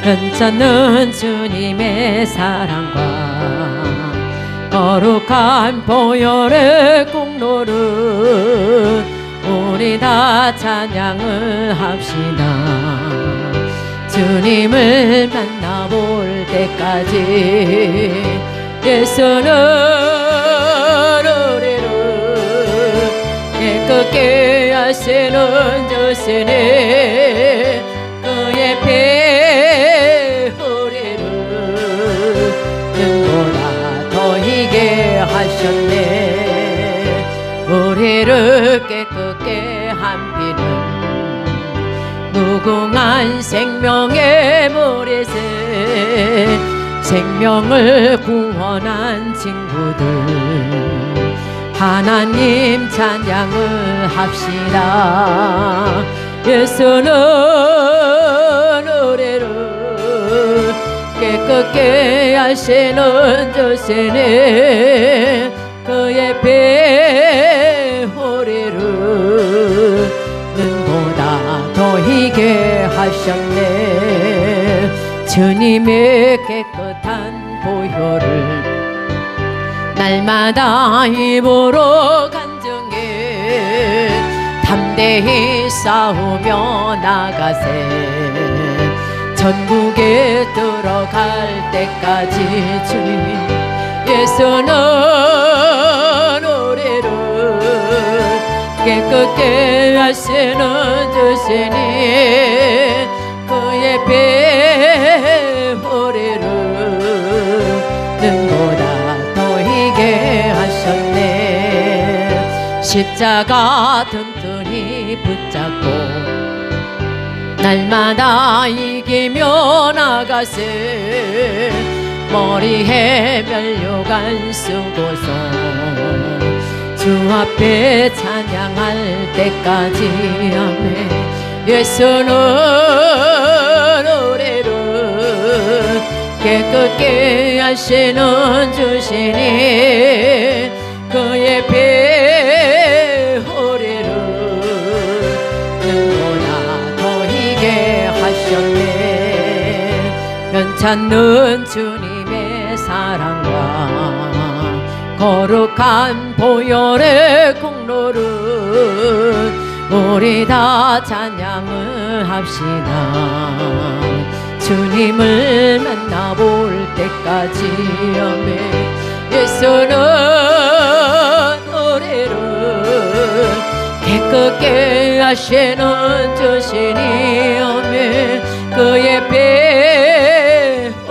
괜찮은 주님의 사랑과 거룩한 보혈의 공로를 우리 다 찬양을 합시다. 주님을 만나볼 때까지 예수는 우리를 깨끗게 하시는 주시니 그의 피 우리를 눈보다 더 희게 하셨네. 우리를 깨끗게 한 피는 무궁한 생명의 머리새 생명을 구원한 친구들 하나님 찬양을 합시다. 예수는 우리를 깨끗게 하시는 주시니 그의 피 우리를 눈보다 더 희게 하셨네. 주님의 깨끗한 보혈을 날마다 입으로 간증해 담대히 싸우며 나가세. 전국에 들어갈 때까지 주님 예수는 우리를 깨끗게 하시는 주시니 그의 피 우리를 눈보다 더 희게 하셨네. 십자가 튼튼히 붙잡고 날마다 이기며 나가세. 머리에 면류관 쓰고서 주 앞에 찬양할 때까지 아멘. 예수는 우리를 깨끗게 하시는 주시니 그의 피 우리를 눈보다 더 희게 하셨네. 괜찮은 주님의 사랑과 거룩한 보혈의 공로를 우리 다 찬양을 합시다. 주님을 만나볼 때까지 아멘. 예수는 우리를 깨끗게 하시는 주시니 아멘. 그의 피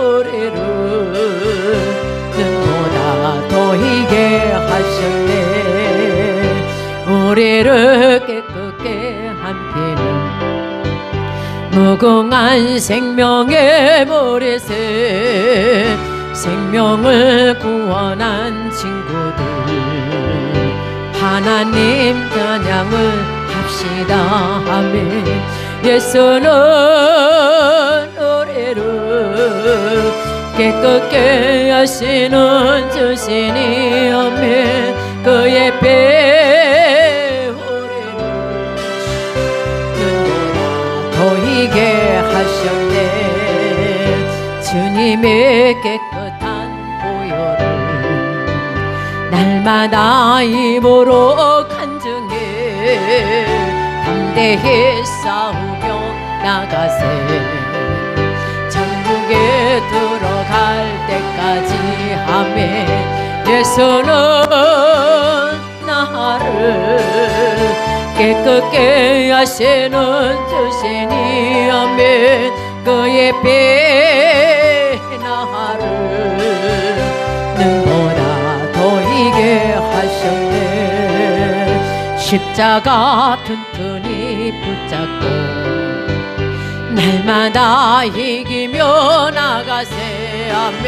우리를 눈보다 더 희게 하셨네. 우리를 깨끗게 한 피는 무궁한 생명의 머리새 생명을 구원한 친구들 하나님 찬양을 합시다. 아멘. 예수는 우리를 깨끗게 하시는 주시니 아멘. 그의 피 우리를 눈보다 더 희게 하셨네. 주님의 깨끗한 보혈을 날마다 입으로 간증해 담대히 싸우며 나가세. 천국에 들어갈 때까지 아멘. 예수는 나를 깨끗게 하시는 주시니 아멘. 그의 피 나를 눈보다 더 희게 하셨네. 십자가 튼튼히 붙잡고 날마다 이기며 나가세. 아멘.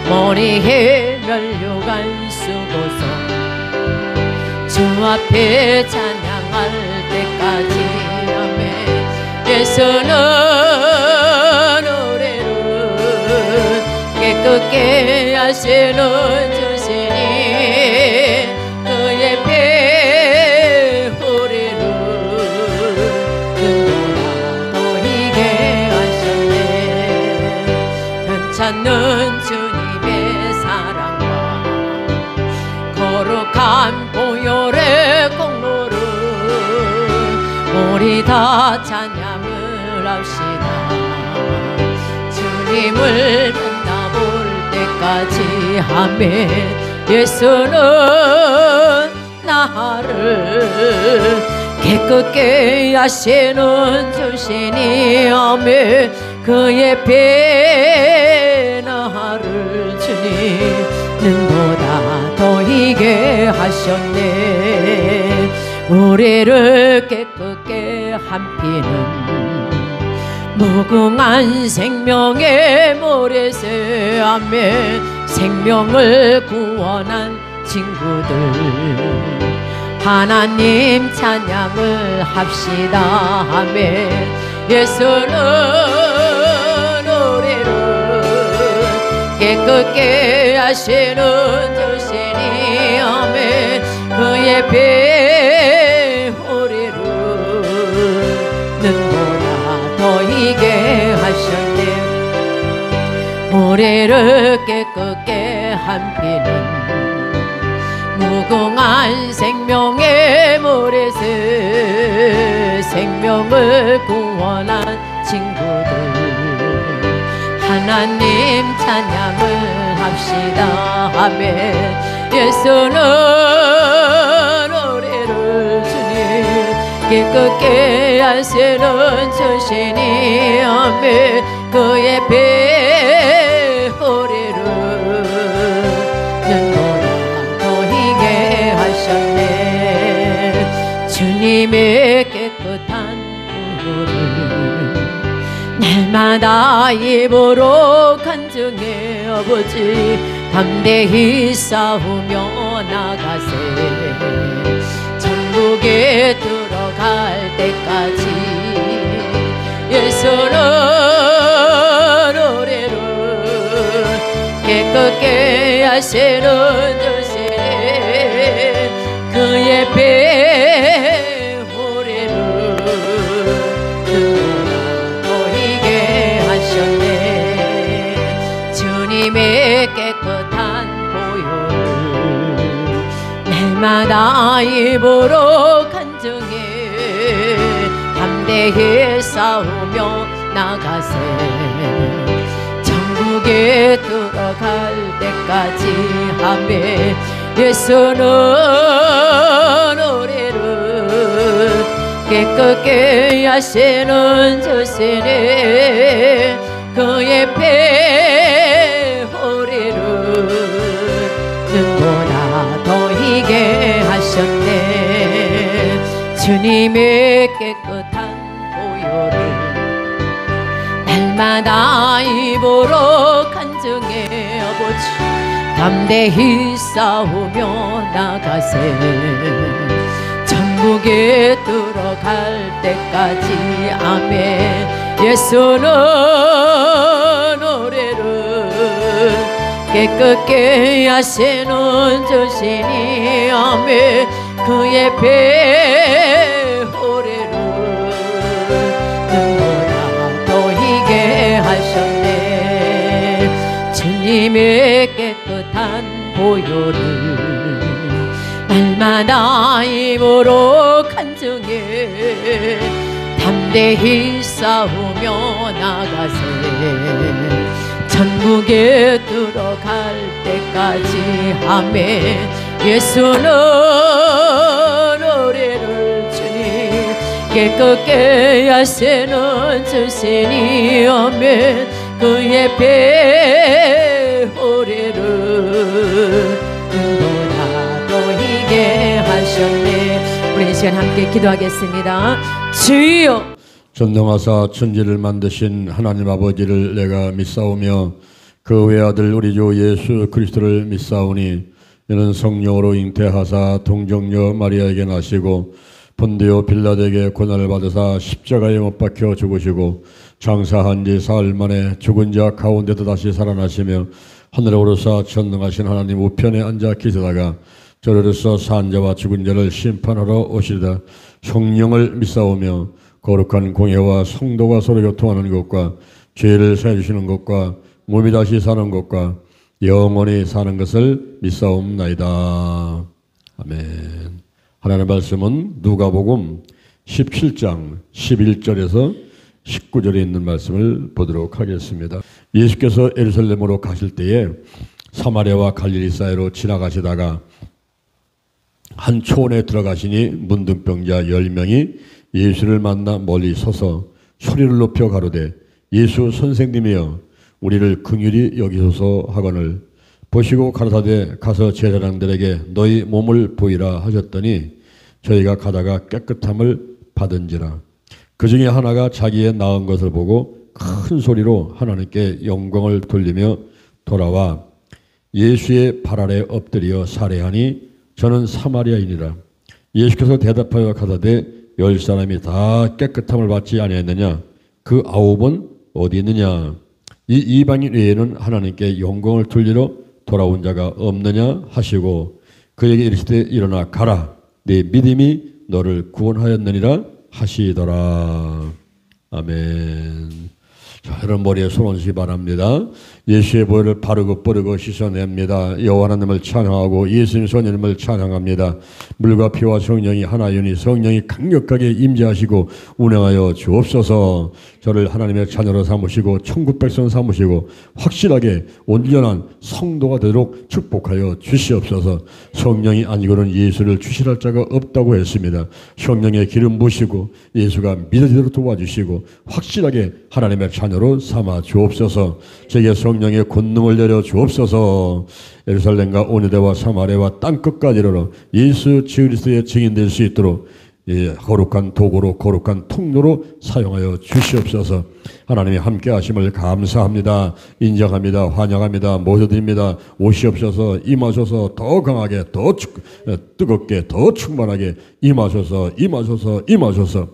머리에 면류관 쓰고서 주 앞에 찬양할 때까지 아멘. 예수는 우리를 깨끗게 하시는 주시니 그의 피 우리를 눈보다 더 희게 하셨네. 있는 주님의 사랑과 거룩한 보혈의 공로를 우리 다 찬양을 합시다. 주님을 만나볼 때까지 아멘. 예수는 나를 깨끗게 하시는 주시니 아멘. 그의 배 나를 주님보다 더 이게 하셨네. 우리를 깨끗게 함피는 무궁한 생명의 모래새 아멘. 생명을 구원한 친구들 하나님 찬양을 합시다 아멘. 예수는 우리를 깨끗게 하시는 주시니 아멘. 그의 배 우리를 눈보다 더 이게 하셨네. 우리를 깨끗게 함피는 무궁한 생명의 모래새 생명을 구원한 친구들 하나님 찬양을 합시다 아멘. 예수는 우리를 주님 깨끗게 하시는 주시니 아멘. 그의 배 우리를 눈보다 더 희게 하셨네. 주님의 깨끗한 보혈을 날마다 입으로 간증해 아버지. 담대히 싸우며 나가세. 천국에 들어갈 때까지 예수는 우리를 깨끗게 하시는 주시네. 그의 배 우리를 눈보다 더 희게 하셨네. 주님의 깨끗한 보혈을 날마다 입으로 간증해 담대히 싸우며 나가세. 천국에 들어갈 때까지 아멘. 예수는 우리를 깨끗게 하시는 주시네. 그의 배 우리를 눈보다 더 희게 하셨네. 주님의 깨끗한 보혈을 날마다 입으로 간증해 아버지. 담대히 싸우며 나가세. 천국에 들어갈 때까지 아멘. 예수는 우리를 깨끗게 하시는 주시니 아멘. 그의 배 우리를 눈보다 더 희게 하셨네. 주님의 깨끗한 보혈을 날마다 입으로 간증해 담대히 싸우며 나가세. 천국에 들어갈 때까지 아멘. 예수는 우리를 주님 깨끗게 하시는 주시니 아멘. 그의 배 우리를 눈보다 더 희게 하셨네. 우리 이 시간 함께 기도하겠습니다. 주여, 전능하사 천지를 만드신 하나님 아버지를 내가 믿사오며 그 외아들 우리 주 예수 그리스도를 믿사오니 이는 성령으로 잉태하사 동정녀 마리아에게 나시고 본디오 빌라도에게 고난을 받으사 십자가에 못 박혀 죽으시고 장사한 지 사흘 만에 죽은 자 가운데도 다시 살아나시며 하늘에 오르사 전능하신 하나님 우편에 앉아 계시다가 저리로서 산 자와 죽은 자를 심판하러 오시리다. 성령을 믿사오며 거룩한 공회와 성도가 서로 교통하는 것과 죄를 사해 주시는 것과 몸이 다시 사는 것과 영원히 사는 것을 믿사옵나이다. 아멘. 하나님의 말씀은 누가복음 17장 11절에서 19절에 있는 말씀을 보도록 하겠습니다. 예수께서 예루살렘으로 가실 때에 사마리아와 갈릴리 사이로 지나가시다가 한 초원에 들어가시니 문둥병자 10명이 예수를 만나 멀리 서서 소리를 높여 가로되 예수 선생님이여 우리를 긍휼히 여기소서 하거늘 보시고 가라사대 가서 제사장들에게 너희 몸을 보이라 하셨더니 저희가 가다가 깨끗함을 받은지라. 그 중에 하나가 자기의 나은 것을 보고 큰 소리로 하나님께 영광을 돌리며 돌아와 예수의 발 아래 엎드려 살해하니 저는 사마리아인이라. 예수께서 대답하여 가라사대 10사람이 다 깨끗함을 받지 아니했느냐? 그 9은 어디 있느냐? 이 이방인 외에는 하나님께 영광을 돌리러 돌아온 자가 없느냐 하시고 그에게 이르시되 일어나 가라 네 믿음이 너를 구원하였느니라 하시더라. 아멘. 자, 여러분 머리에 손 얹으시기 바랍니다. 예수의 보혈을 바르고 뿌리고 씻어냅니다. 여호와 하나님을 찬양하고 예수님 선생님을 찬양합니다. 물과 피와 성령이 하나이니 성령이 강력하게 임재하시고 운행하여 주옵소서. 저를 하나님의 자녀로 삼으시고 천국 백성 삼으시고 확실하게 온전한 성도가 되도록 축복하여 주시옵소서. 성령이 아니고는 예수를 주시할 자가 없다고 했습니다. 성령의 기름 부으시고 예수가 믿어지도록 도와주시고 확실하게 하나님의 자녀로 삼아 주옵소서. 제게 성령의 권능을 내려 주옵소서. 예루살렘과 오니대와 사마리아와 땅끝까지 이르러 예수 그리스도의 증인 될 수 있도록 거룩한 도구로 거룩한 통로로 사용하여 주시옵소서. 하나님이 함께 하심을 감사합니다. 인정합니다. 환영합니다. 모셔드립니다. 오시옵소서. 임하소서. 더 강하게 더 뜨겁게 더 충만하게 임하소서. 임하소서. 임하소서.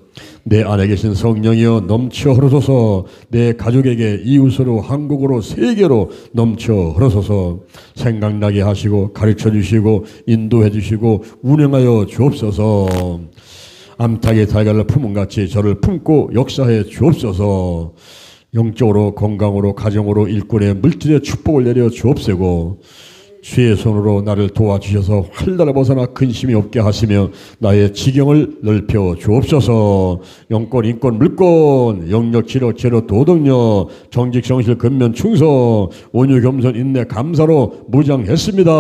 내 안에 계신 성령이여 넘쳐 흐르소서. 내 가족에게 이웃으로 한국으로 세계로 넘쳐 흐르소서. 생각나게 하시고 가르쳐 주시고 인도해 주시고 운행하여 주옵소서. 암탉의 달걀을 품은 같이 저를 품고 역사해 주옵소서. 영적으로 건강으로 가정으로 일꾼의 물질의 축복을 내려 주옵세고 주의 손으로 나를 도와주셔서 활달아 벗어나 근심이 없게 하시며 나의 지경을 넓혀 주옵소서. 영권 인권 물권 영력 지력 재력 도덕력 정직 성실 근면 충성 온유 겸손 인내 감사로 무장했습니다.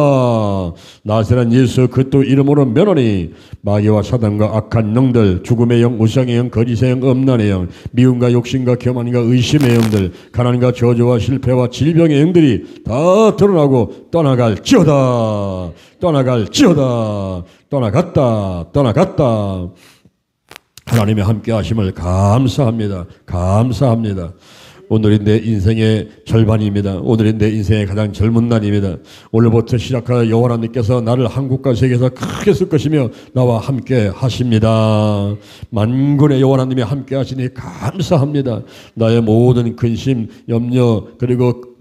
나세란 예수 그리스도 이름으로 면하니 마귀와 사단과 악한 영들 죽음의 영 우상의 영 거짓의 영 엄난의 영 미움과 욕심과 교만과 의심의 영들 가난과 저주와 실패와 질병의 영들이 다 드러나고 떠나갈지어다. 떠나갈지어다. 떠나갔다. 떠나갔다. 하나님의 함께 하심을 감사합니다. 감사합니다. 오늘이 내 인생의 절반입니다. 오늘이 내 인생의 가장 젊은 날입니다. 오늘부터 시작하여 여호와 하나님께서 나를 한국과 세계에서 크게 쓸 것이며 나와 함께 하십니다. 만군의 여호와 하나님이 함께 하시니 감사합니다. 나의 모든 근심, 염려 그리고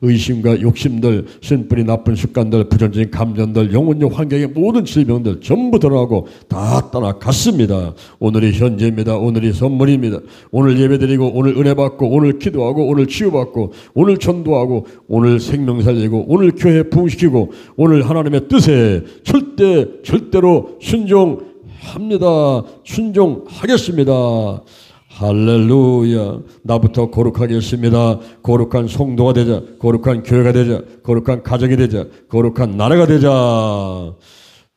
의심과 욕심들, 신뿌리 나쁜 습관들, 부정적인 감정들, 영혼적 환경의 모든 질병들 전부 드러나고 다 떠나갔습니다. 오늘이 현재입니다. 오늘이 선물입니다. 오늘 예배드리고 오늘 은혜 받고 오늘 기도하고 오늘 치유받고 오늘 전도하고 오늘 생명 살리고 오늘 교회 부흥시키고 오늘 하나님의 뜻에 절대로 순종합니다. 순종하겠습니다. 할렐루야. 나부터 거룩하겠습니다. 거룩한 성도가 되자. 거룩한 교회가 되자. 거룩한 가정이 되자. 거룩한 나라가 되자.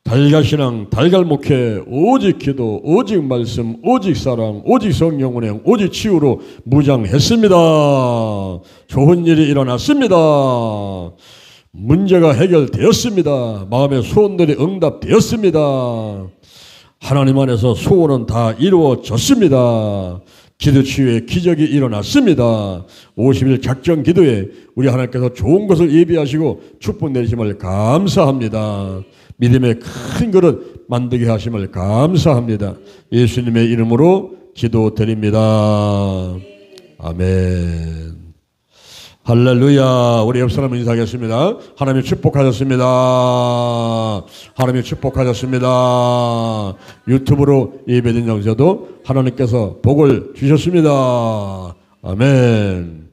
달걀신앙, 달걀목회, 오직 기도, 오직 말씀, 오직 사랑, 오직 성령 운행, 오직 치유로 무장했습니다. 좋은 일이 일어났습니다. 문제가 해결되었습니다. 마음의 소원들이 응답되었습니다. 하나님 안에서 소원은 다 이루어졌습니다. 기도 치유의 기적이 일어났습니다. 50일 작정 기도에 우리 하나님께서 좋은 것을 예비하시고 축복 내리심을 감사합니다. 믿음의 큰 그릇 만들게 하심을 감사합니다. 예수님의 이름으로 기도드립니다. 아멘. 할렐루야. 우리 옆 사람 인사하겠습니다. 하나님 축복하셨습니다. 하나님 축복하셨습니다. 유튜브로 예배드린 영서도 하나님께서 복을 주셨습니다. 아멘.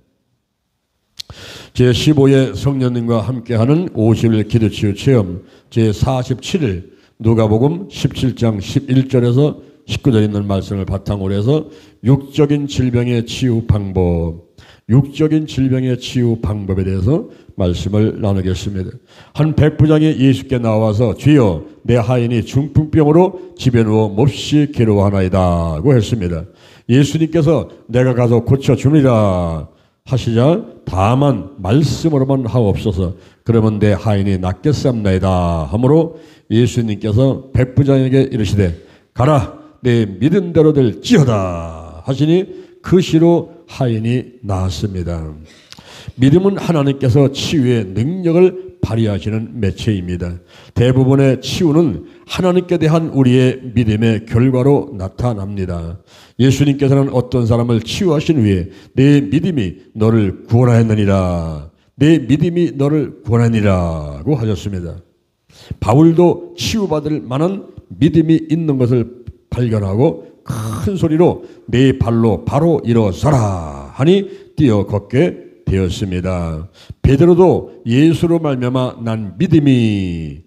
제15회 성령님과 함께하는 50일 기도치유 체험 제47일 누가복음 17장 11절에서 19절 있는 말씀을 바탕으로 해서 육적인 질병의 치유 방법에 대해서 말씀을 나누겠습니다. 한 백부장이 예수께 나와서 주여 내 하인이 중풍병으로 집에 누워 몹시 괴로워하나이다 고 했습니다. 예수님께서 내가 가서 고쳐주리라 하시자 다만 말씀으로만 하옵소서 그러면 내 하인이 낫겠사옵나이다 하므로 예수님께서 백부장에게 이르시되 가라 내 믿음대로 될지어다 하시니 그 시로 하인이 나았습니다. 믿음은 하나님께서 치유의 능력을 발휘하시는 매체입니다. 대부분의 치유는 하나님께 대한 우리의 믿음의 결과로 나타납니다. 예수님께서는 어떤 사람을 치유하신 후에 내 믿음이 너를 구원하였느니라 내 믿음이 너를 구원하니라고 하셨습니다. 바울도 치유받을 만한 믿음이 있는 것을 발견하고 큰 소리로 내 발로 바로 일어서라 하니 뛰어 걷게 되었습니다. 베드로도 예수로 말미암아 난 믿음이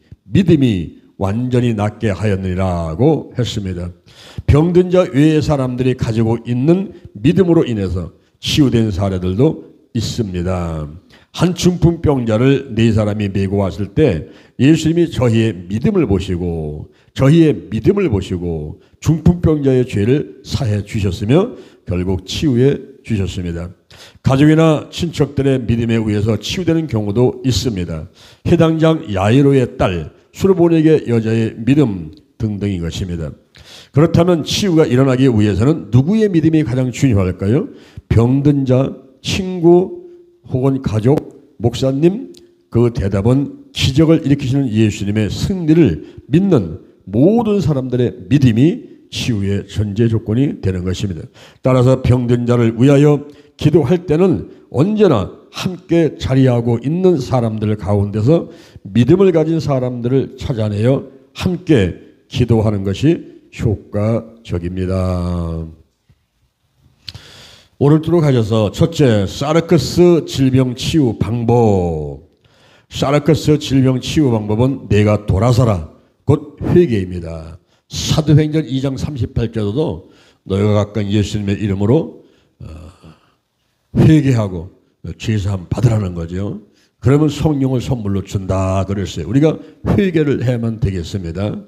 완전히 낫게 하였느니라고 했습니다. 병든 자 외의 사람들이 가지고 있는 믿음으로 인해서 치유된 사례들도 있습니다. 한 중풍병자를 네 사람이 메고 왔을 때 예수님이 저희의 믿음을 보시고 중풍병자의 죄를 사해 주셨으며 결국 치유해 주셨습니다. 가족이나 친척들의 믿음에 의해서 치유되는 경우도 있습니다. 해당장 야이로의 딸, 수르보닉의 여자의 믿음 등등인 것입니다. 그렇다면 치유가 일어나기 위해서는 누구의 믿음이 가장 중요할까요? 병든 자, 친구 혹은 가족, 목사님? 그 대답은 기적을 일으키시는 예수님의 승리를 믿는 모든 사람들의 믿음이 치유의 전제 조건이 되는 것입니다. 따라서 병든 자를 위하여 기도할 때는 언제나 함께 자리하고 있는 사람들 가운데서 믿음을 가진 사람들을 찾아내어 함께 기도하는 것이 효과적입니다. 오늘도록 하셔서 첫째, 사르커스 질병 치유 방법. 사르커스 질병 치유 방법은 내가 돌아서라 곧 회개입니다. 사도행전 2장 38절에도 너희가 가까이 예수님의 이름으로 회개하고 죄사함 받으라는 거죠. 그러면 성령을 선물로 준다 그랬어요. 우리가 회개를 해야만 되겠습니다.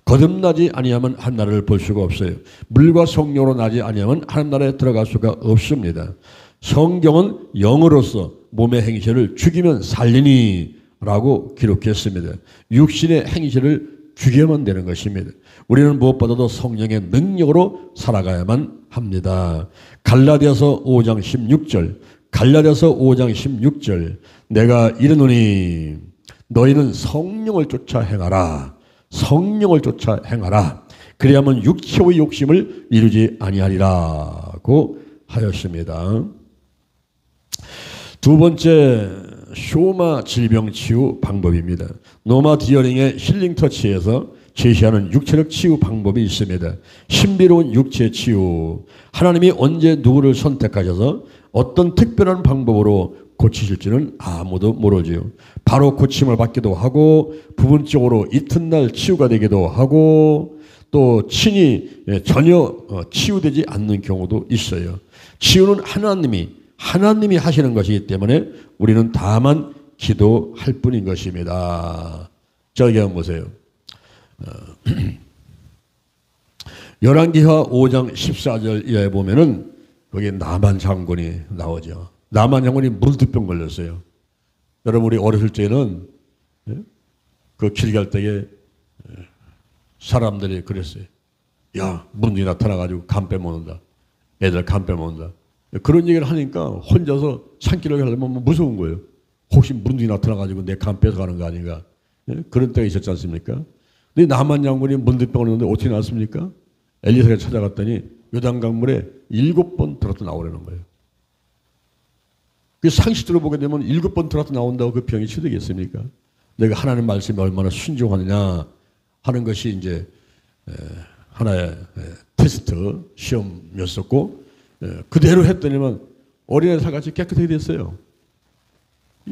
거듭나지 아니하면 하나님을 볼 수가 없어요. 물과 성령으로 나지 아니하면 하나님 나라에 들어갈 수가 없습니다. 성경은 영으로서 몸의 행실을 죽이면 살리니 라고 기록했습니다. 육신의 행실을 죽여야만 되는 것입니다. 우리는 무엇보다도 성령의 능력으로 살아가야만 합니다. 갈라디아서 5장 16절 내가 이르노니 너희는 성령을 쫓아 행하라. 그래야만 육체의 욕심을 이루지 아니하리라고 하였습니다. 두 번째, 쇼마 질병 치유 방법입니다. 노마 디어링의 힐링 터치에서 제시하는 육체적 치유 방법이 있습니다. 신비로운 육체 치유. 하나님이 언제 누구를 선택하셔서 어떤 특별한 방법으로 고치실지는 아무도 모르지요. 바로 고침을 받기도 하고 부분적으로 이튿날 치유가 되기도 하고 또 친히 전혀 치유되지 않는 경우도 있어요. 치유는 하나님이 하시는 것이기 때문에 우리는 다만 기도할 뿐인 것입니다. 저기 한번 보세요. 열왕기하 5장 14절 이하에 보면은 거기 나만 장군이 나오죠. 나만 장군이 물두병 걸렸어요. 여러분 우리 어렸을 때는 그 길 갈 때에 사람들이 그랬어요. 야, 문이 나타나가지고 간 빼먹는다. 애들 간 빼먹는다. 그런 얘기를 하니까 혼자서 산길을 가려면 무서운 거예요. 혹시 문이 나타나가지고 내 간 뺏어가는 거 아닌가. 그런 때가 있었지 않습니까? 근데 나만 장군이 문두병을 했는데 어떻게 나왔습니까? 엘리사가 찾아갔더니 요단강물에 7번 들어도 나오라는 거예요. 그 상식적으로 보게 되면 7번 들어도 나온다고 그 병이 치유되겠습니까? 내가 하나님 말씀에 얼마나 순종하느냐 하는 것이 이제 하나의 테스트 시험이었었고 그대로 했더니만 어린애 살같이 깨끗하게 됐어요.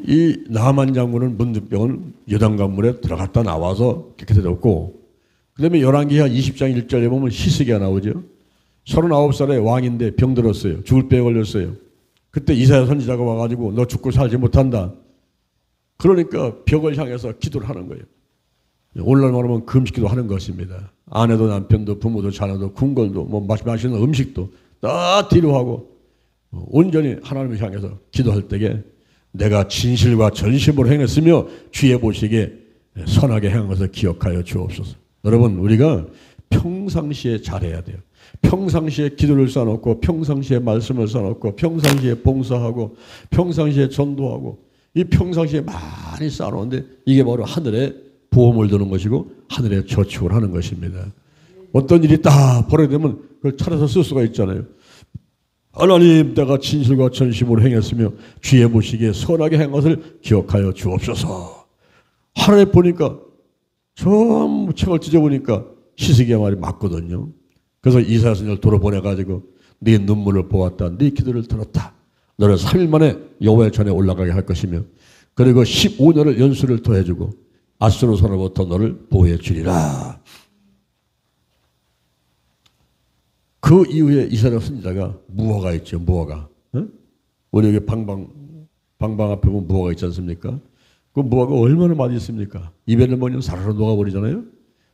이 나만 장군은 문둥병을 여단강물에 들어갔다 나와서 깨끗해졌고, 그 다음에 열왕기하 20장 1절에 보면 히스기야 나오죠. 39살에 왕인데 병들었어요. 죽을 병에 걸렸어요. 그때 이사야 선지자가 와가지고 너 죽고 살지 못한다. 그러니까 벽을 향해서 기도를 하는 거예요. 오늘날 말하면 금식기도 하는 것입니다. 아내도 남편도 부모도 자녀도 궁궐도 뭐 맛있는 음식도 다 뒤로 하고 온전히 하나님을 향해서 기도할 때에 내가 진실과 전심으로 행했으며 주의 보시기에 선하게 행한 것을 기억하여 주옵소서. 여러분, 우리가 평상시에 잘해야 돼요. 평상시에 기도를 쌓아놓고 평상시에 말씀을 쌓아놓고 평상시에 봉사하고 평상시에 전도하고 이 평상시에 많이 쌓아놓는데 이게 바로 하늘에 보험을 드는 것이고 하늘에 저축을 하는 것입니다. 어떤 일이 딱 벌어지면 그걸 찾아서 쓸 수가 있잖아요. 하나님, 내가 진실과 전심으로 행했으며 주의 보시기에 선하게 한 것을 기억하여 주옵소서. 하늘에 보니까 전부 책을 찢어보니까 히스기야 말이 맞거든요. 그래서 이사야 선지자를 돌아보내가지고 네 눈물을 보았다. 네 기도를 들었다. 너를 3일 만에 여호와의 전에 올라가게 할 것이며 그리고 15년을 연수를 더해주고 아수르 손으로부터 너를 보호해 주리라. 그 이후에 이사야 선지자가 무화과 있죠. 무화과. 어? 우리 여기 방방 앞에 보면 무화과 있지 않습니까? 그 무화과 얼마나 맛있습니까? 입에 넣으면 사르르 녹아버리잖아요.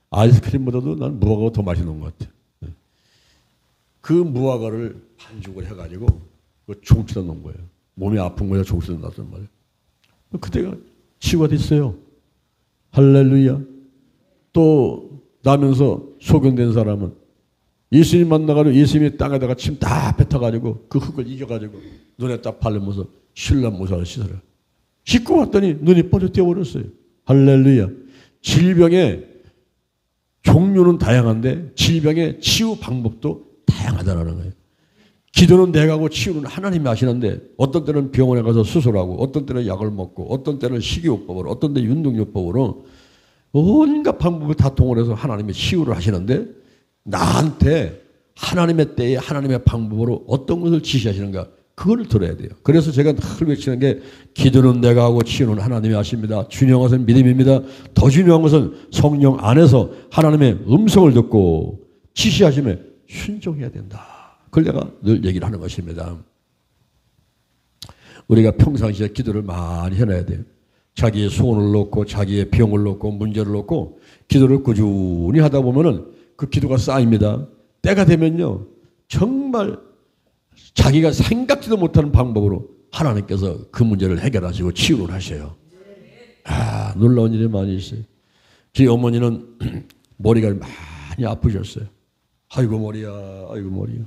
아이스크림보다도 난 무화과가 더 맛있는 것 같아요. 그 무화과를 반죽을 해가지고 그 종치다 놓은 거예요. 몸이 아픈 거야 종치다 놨단 말이에요. 그때가 치유가 됐어요. 할렐루야. 또 나면서 소경된 사람은 예수님 만나가지고 예수님이 땅에다가 침 다 뱉어가지고 그 흙을 이겨가지고 눈에 딱 바르면서 신랑무사를 씻어라. 씻고 왔더니 눈이 뻗어 뛰어버렸어요. 할렐루야. 질병의 종류는 다양한데 질병의 치유 방법도 다양하다는 거예요. 기도는 내가 하고 치유는 하나님이 하시는데 어떤 때는 병원에 가서 수술하고 어떤 때는 약을 먹고 어떤 때는 식이요법으로 어떤 때는 윤동요법으로 온갖 방법을 다 동원해서 하나님이 치유를 하시는데 나한테 하나님의 때에 하나님의 방법으로 어떤 것을 지시하시는가 그걸 들어야 돼요. 그래서 제가 늘 외치는 게 기도는 내가 하고 치유는 하나님이 하십니다. 중요한 것은 믿음입니다. 더 중요한 것은 성령 안에서 하나님의 음성을 듣고 지시하심에 순종해야 된다. 그걸 내가 늘 얘기를 하는 것입니다. 우리가 평상시에 기도를 많이 해놔야 돼요. 자기의 소원을 놓고 자기의 병을 놓고 문제를 놓고 기도를 꾸준히 하다 보면은 그 기도가 쌓입니다. 때가 되면요 정말 자기가 생각지도 못하는 방법으로 하나님께서 그 문제를 해결하시고 치유를 하셔요. 아, 놀라운 일이 많이 있어요. 저희 어머니는 머리가 많이 아프셨어요. 아이고 머리야, 아이고 머리야.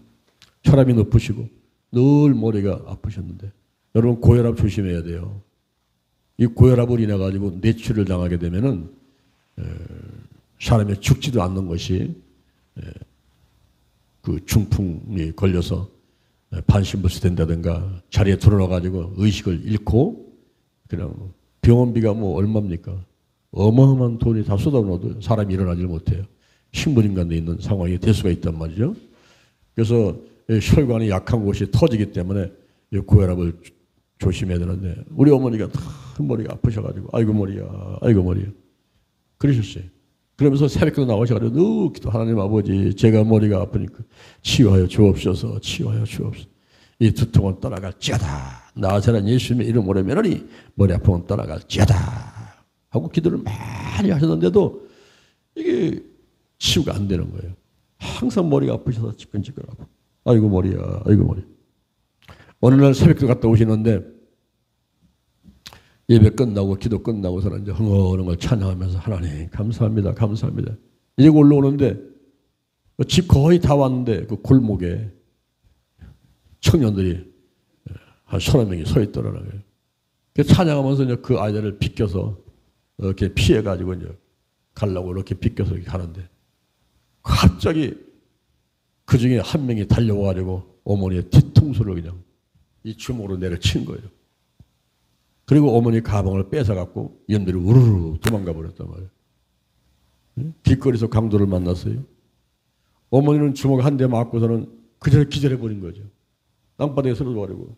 혈압이 높으시고 늘 머리가 아프셨는데 여러분 고혈압 조심해야 돼요. 이 고혈압을 인해 가지고 뇌출을 당하게 되면은 사람이 죽지도 않는 것이 그 중풍이 걸려서 반신불수 된다든가 자리에 드러나 가지고 의식을 잃고 그냥 병원비가 뭐 얼마입니까? 어마어마한 돈이 다 쏟아놓아도 사람이 일어나질 못해요. 식물인간도 있는 상황이 될 수가 있단 말이죠. 그래서 혈관이 약한 곳이 터지기 때문에 고혈압을 조심해야 되는데 우리 어머니가 머리가 아프셔가지고 아이고 머리야, 아이고 머리야 그러셨어요. 그러면서 새벽에도 나오셔가지고 늘 기도 하나님 아버지 제가 머리가 아프니까 치유하여 주옵소서, 치유하여 주옵소서. 이 두통은 떠나갈지어다. 나사렛 예수님의 이름으로 면하니 머리 아픔은 떠나갈지어다 하고 기도를 많이 하셨는데도 이게 치유가 안 되는 거예요. 항상 머리가 아프셔서 지끈지끈하고 아이고 머리야, 아이고 머리. 어느 날 새벽도 갔다 오시는데 예배 끝나고 기도 끝나고서는 이제 흥얼흥얼 찬양하면서 하나님 감사합니다, 감사합니다. 이제 올라오는데 집 거의 다 왔는데 그 골목에 청년들이 한 30명이 서 있더라고요. 찬양하면서 이제 그 아이들을 비껴서 이렇게 피해가지고 이제 가려고 이렇게 비껴서 이렇게 가는데 갑자기 그 중에 한 명이 달려와가지고 어머니의 뒤통수를 그냥 이 주먹으로 내려친 거예요. 그리고 어머니 가방을 뺏어갖고 연들이 우르르 도망가 버렸단 말이에요. 길거리에서 강도를 만났어요. 어머니는 주먹 한 대 맞고서는 그대로 기절해버린 거죠. 땅바닥에 쓰러져버리고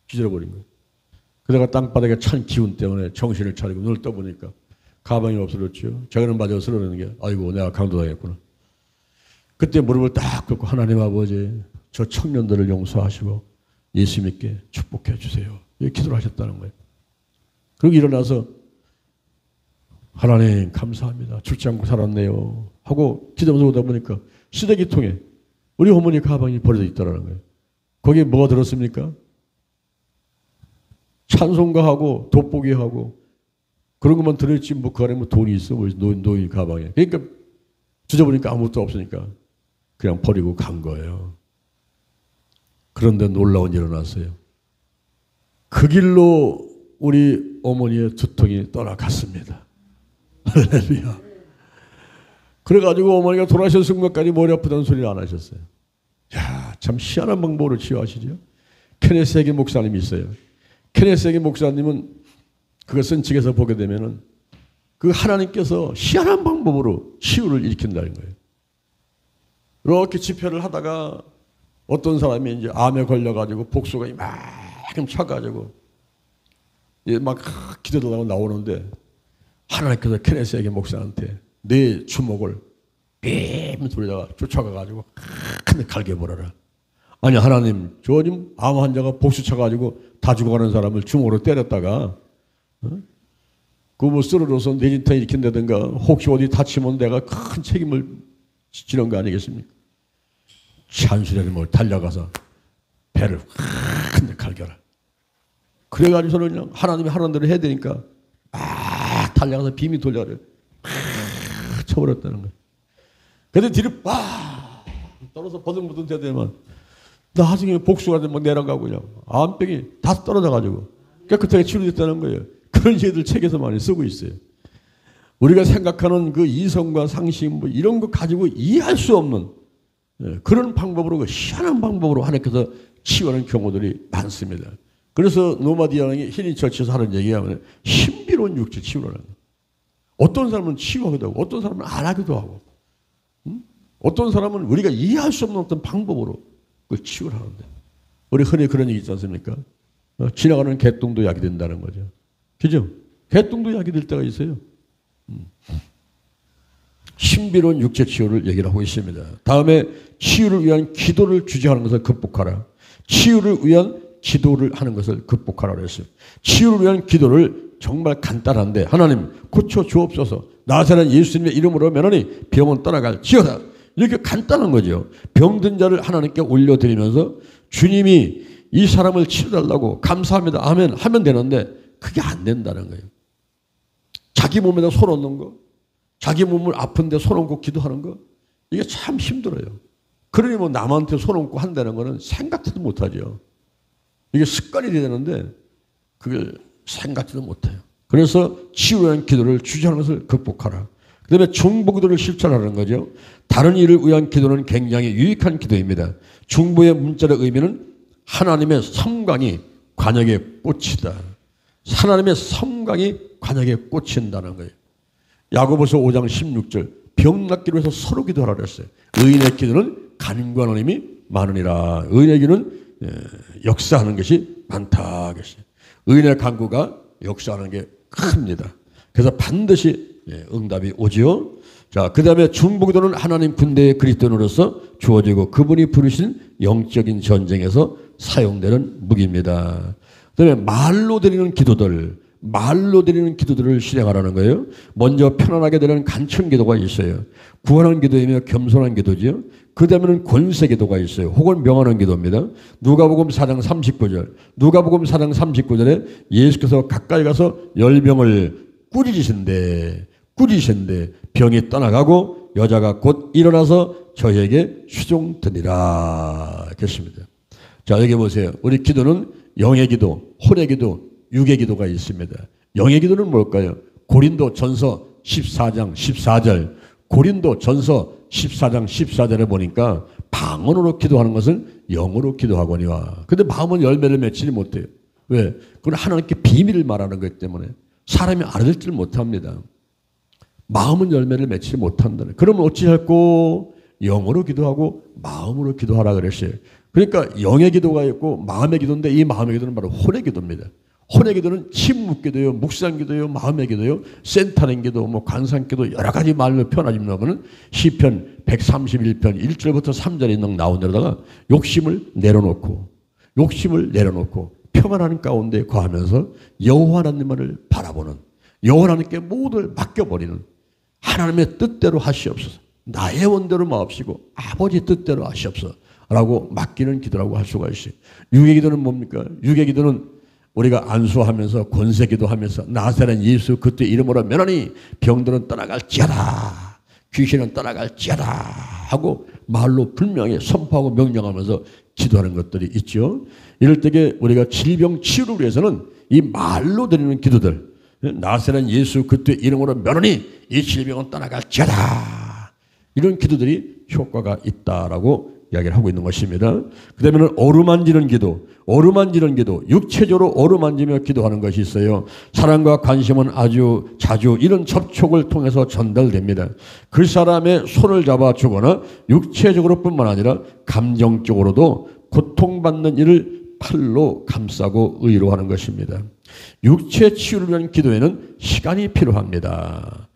기절해버린 거예요. 그다가 땅바닥에 찬 기운 때문에 정신을 차리고 눈을 떠보니까 가방이 없어졌죠. 저거는 맞아 쓰러지는 게 아이고 내가 강도당했구나. 그때 무릎을 딱 꿇고 하나님 아버지 저 청년들을 용서하시고 예수 믿게 축복해 주세요. 이렇게 기도를 하셨다는 거예요. 그리고 일어나서 하나님 감사합니다. 죽지 않고 살았네요. 하고 기도하면서 오다 보니까 쓰레기통에 우리 어머니 가방이 버려져 있다는 거예요. 거기에 뭐가 들었습니까? 찬송가하고 돋보기하고 그런 것만 들어있지 뭐 그 안에 뭐 돈이 있어 뭐 노인 가방에. 그러니까 뒤져보니까 아무것도 없으니까 그냥 버리고 간 거예요. 그런데 놀라운 일이 일어났어요. 그 길로 우리 어머니의 두통이 떠나갔습니다. 할렐루야. 그래가지고 어머니가 돌아가신 순간까지 머리 아프다는 소리를 안 하셨어요. 야, 참 희한한 방법으로 치유하시죠. 케네스 해긴 목사님이 있어요. 케네스 해긴 목사님은 그것은 책에서 보게 되면은 그 하나님께서 희한한 방법으로 치유를 일으킨다는 거예요. 이렇게 집회를 하다가 어떤 사람이 이제 암에 걸려가지고 복수가 이만큼 차가지고 막 기도하다가 나오는데 하나님께서 케네스 해긴 목사한테 내 주먹을 빔 돌리다가 쫓아가가지고 큰 갈게 버려라. 아니 하나님 저 지금 암 환자가 복수 차가지고 다 죽어가는 사람을 주먹으로 때렸다가 그 뭐 쓰러져서 뇌진탕 일으킨다든가 혹시 어디 다치면 내가 큰 책임을 지는 거 아니겠습니까? 찬수라는 뭘 달려가서 배를 큰 데 갈겨라. 그래가지고서는 그냥 하나님이 하는 대로 해야 되니까 막 달려가서 빔이 돌려가지고 쳐버렸다는 거예요. 그래서 뒤로 막 떨어져 버둥버둥 대더니만 나중에 복수가 막 내려가고 그냥 암병이 다 떨어져가지고 깨끗하게 치료됐다는 거예요. 그런 얘들 책에서 많이 쓰고 있어요. 우리가 생각하는 그 이성과 상식 뭐 이런 거 가지고 이해할 수 없는 그런 방법으로 희한한 방법으로 하나님께서 치유하는 경우들이 많습니다. 그래서 노마디아는 힐링처치에서 하는 얘기가 신비로운 육체 치유라는 거예요. 어떤 사람은 치유하기도 하고 어떤 사람은 안 하기도 하고 어떤 사람은 우리가 이해할 수 없는 어떤 방법으로 그걸 치유를 하는데 우리 흔히 그런 얘기 있지 않습니까? 지나가는 개똥도 약이 된다는 거죠. 그죠? 개똥도 약이 될 때가 있어요. 신비로운 육체 치유를 얘기를 하고 있습니다. 다음에 치유를 위한 기도를 주저하는 것을 극복하라. 치유를 위한 기도를 하는 것을 극복하라고 했어요. 치유를 위한 기도를 정말 간단한데 하나님 고쳐 주옵소서. 나사렛 예수님의 이름으로 면하니 병은 떠나갈지어다. 이렇게 간단한 거죠. 병든 자를 하나님께 올려드리면서 주님이 이 사람을 치료달라고 감사합니다. 아멘 하면 되는데 그게 안 된다는 거예요. 자기 몸에다 손 얹는 거, 자기 몸을 아픈데 손 얹고 기도하는 거 이게 참 힘들어요. 그러니 뭐 남한테 손 얹고 한다는 거는 생각지도 못하죠. 이게 습관이 되는데 그걸 생각지도 못해요. 그래서 치유한 기도를 주저하는 것을 극복하라. 그 다음에 중보기도를 실천하는 거죠. 다른 일을 위한 기도는 굉장히 유익한 기도입니다. 중보의 문자적 의미는 하나님의 섬광이 관역에 꽂히다. 하나님의 섬광이 관역에 꽂힌다는 거예요. 야고보서 5장 16절 병 낫기로 해서 서로 기도하라 그랬어요. 의인의 기도는 간구하는 힘이 많으니라. 의인의 기도는 역사하는 것이 많다. 의인의 간구가 역사하는 게 큽니다. 그래서 반드시 응답이 오지요. 자, 그 다음에 중보기도는 하나님 군대의 그리스도인으로서 주어지고 그분이 부르신 영적인 전쟁에서 사용되는 무기입니다. 그 다음에 말로 드리는 기도들을 실행하라는 거예요. 먼저 편안하게 드리는 간청 기도가 있어요. 구하는 기도이며 겸손한 기도지요. 그 다음에는 권세 기도가 있어요. 혹은 명하는 기도입니다. 누가복음 4장 39절. 누가복음 4장 39절에 예수께서 가까이 가서 열병을 꾸짖으신데 병이 떠나가고 여자가 곧 일어나서 저에게 수종드니라 했습니다. 자, 여기 보세요. 우리 기도는 영의 기도, 혼의 기도, 육의 기도가 있습니다. 영의 기도는 뭘까요? 고린도 전서 14장 14절, 고린도 전서 14장 14절에 보니까 방언으로 기도하는 것은 영으로 기도하거니와. 근데 마음은 열매를 맺지 못해요. 왜? 그건 하나님께 비밀을 말하는 거기 때문에 사람이 알아듣지를 못합니다. 마음은 열매를 맺지 못한다는. 그러면 어찌할꼬? 영으로 기도하고 마음으로 기도하라 그랬어요. 그러니까 영의 기도가 있고 마음의 기도인데 이 마음의 기도는 바로 혼의 기도입니다. 혼의 기도는 침묵 기도요, 묵상 기도요, 마음의 기도요, 센터링 기도, 관상 기도 여러 가지 말로 표현하지만 시편 131편 1절부터 3절에 있는 나온 데다가 욕심을 내려놓고 평안한 가운데 거하면서 여호와 하나님만을 바라보는, 여호와 하나님께 모두를 맡겨버리는, 하나님의 뜻대로 하시옵소서, 나의 원대로 마옵시고 아버지 뜻대로 하시옵소서 라고 맡기는 기도라고 할 수가 있어요. 육의 기도는 뭡니까? 육의 기도는 우리가 안수하면서 권세 기도하면서 나사렛 예수 그때 이름으로 면하니 병들은 떠나갈지어다, 귀신은 떠나갈지어다 하고 말로 분명히 선포하고 명령하면서 기도하는 것들이 있죠. 이럴 때에 우리가 질병 치유를 위해서는 이 말로 드리는 기도들, 나사렛 예수 그때 이름으로 면하니 이 질병은 떠나갈지어다, 이런 기도들이 효과가 있다라고 이야기를 하고 있는 것입니다. 그 다음에는 어루만지는 기도, 육체적으로 어루만지며 기도하는 것이 있어요. 사랑과 관심은 아주 자주 이런 접촉을 통해서 전달됩니다. 그 사람의 손을 잡아주거나 육체적으로 뿐만 아니라 감정적으로도 고통받는 이를 팔로 감싸고 의로하는 것입니다. 육체 치유를 위한 기도에는 시간이 필요합니다.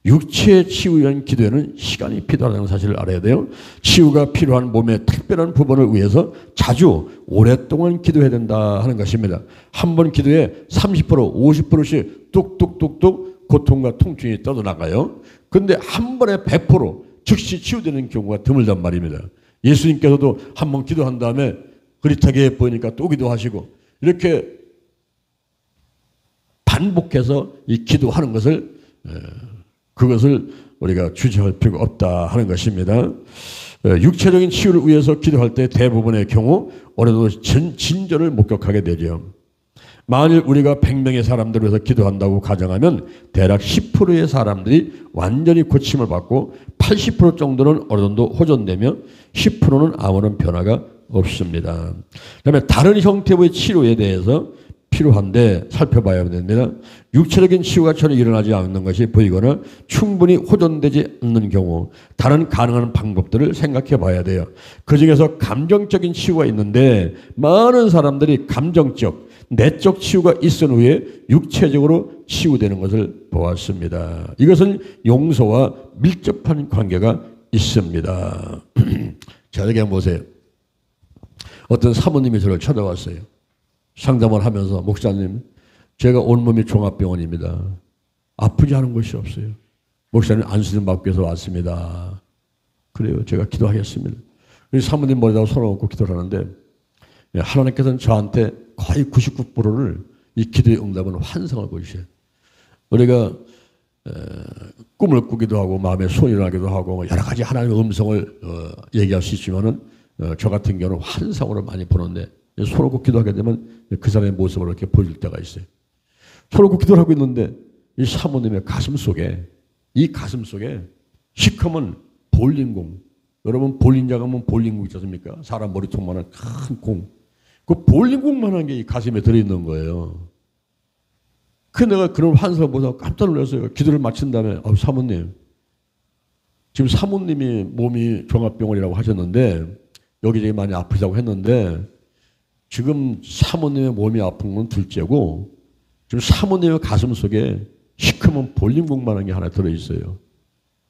육체의 치유 위한 기도에는 시간이 필요하다는 사실을 알아야 돼요. 치유가 필요한 몸의 특별한 부분을 위해서 자주 오랫동안 기도해야 된다 하는 것입니다. 한 번 기도에 30%, 50%씩 뚝뚝뚝뚝 고통과 통증이 떠나가요. 그런데 한 번에 100% 즉시 치유되는 경우가 드물단 말입니다. 예수님께서도 한 번 기도한 다음에 흐릿하게 보이니까 또 기도하시고, 이렇게 반복해서 이 기도하는 것을 그것을 우리가 주저할 필요가 없다 하는 것입니다. 육체적인 치유를 위해서 기도할 때 대부분의 경우 어느덧 진전을 목격하게 되죠. 만일 우리가 100명의 사람들을 위해서 기도한다고 가정하면 대략 10%의 사람들이 완전히 고침을 받고 80% 정도는 어느 정도 호전되며 10%는 아무런 변화가 없습니다. 그다음에 다른 형태의 치료에 대해서 필요한데 살펴봐야 됩니다. 육체적인 치유가 전혀 일어나지 않는 것이 보이거나 충분히 호전되지 않는 경우 다른 가능한 방법들을 생각해 봐야 돼요. 그 중에서 감정적인 치유가 있는데 많은 사람들이 감정적, 내적 치유가 있은 후에 육체적으로 치유되는 것을 보았습니다. 이것은 용서와 밀접한 관계가 있습니다. 자, 여기 한번 보세요. 어떤 사모님이 저를 찾아왔어요. 상담을 하면서, 목사님, 제가 온몸이 종합병원입니다. 아프지 않은 것이 없어요. 목사님 안수좀 받기 위해서 왔습니다. 그래요. 제가 기도하겠습니다. 사모님 머리다가 손을 얹고 기도를 하는데 하나님께서는 저한테 거의 99%를 이 기도의 응답은 환상을 보이셔요. 우리가 꿈을 꾸기도 하고 마음에 소원이 나기도 하고 여러 가지 하나님의 음성을 얘기할 수 있지만은 저 같은 경우는 환상으로 많이 보는데 손을 얹고 기도하게 되면 그 사람의 모습을 이렇게 보여줄 때가 있어요. 손을 얹고 기도를 하고 있는데 이 사모님의 가슴 속에 시커먼 볼링공, 여러분 볼링장 하면 볼링공 있지 않습니까? 사람 머리통만한 큰 공, 그 볼링공만한 게 이 가슴에 들어있는 거예요. 그 내가 그런 환상을 보다가 깜짝 놀랐어요. 기도를 마친 다음에 사모님, 지금 사모님이 몸이 종합병원이라고 하셨는데 여기저기 많이 아프다고 했는데 지금 사모님의 몸이 아픈 건 둘째고 지금 사모님의 가슴 속에 시커먼 볼링공만한 게 하나 들어있어요.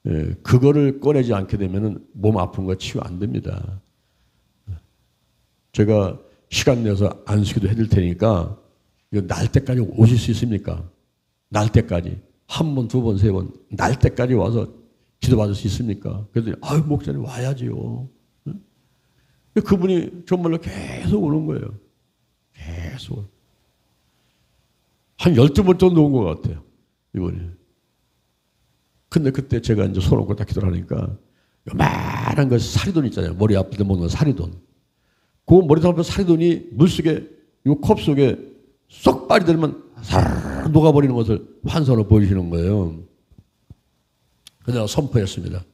예, 그거를 꺼내지 않게 되면 몸 아픈 거 치유 안 됩니다. 제가 시간 내서 안수기도 해드릴 테니까 이거 날 때까지 오실 수 있습니까? 날 때까지. 한 번, 두 번, 세 번. 날 때까지 와서 기도받을 수 있습니까? 그랬더니 목사님 와야지요. 그분이 정말로 계속 오는 거예요. 계속. 한 12번 정도 온 것 같아요. 이번에. 근데 그때 제가 이제 손 얹고 딱 기도를 하니까 요만한 거 사리돈 있잖아요. 머리 아플 때 먹는 사리돈. 그 머리 아픈 사리돈이 물속에 이 컵 속에 쏙 빠리들면 살 녹아버리는 것을 환상으로 보여주시는 거예요. 그래서 내가 선포했습니다.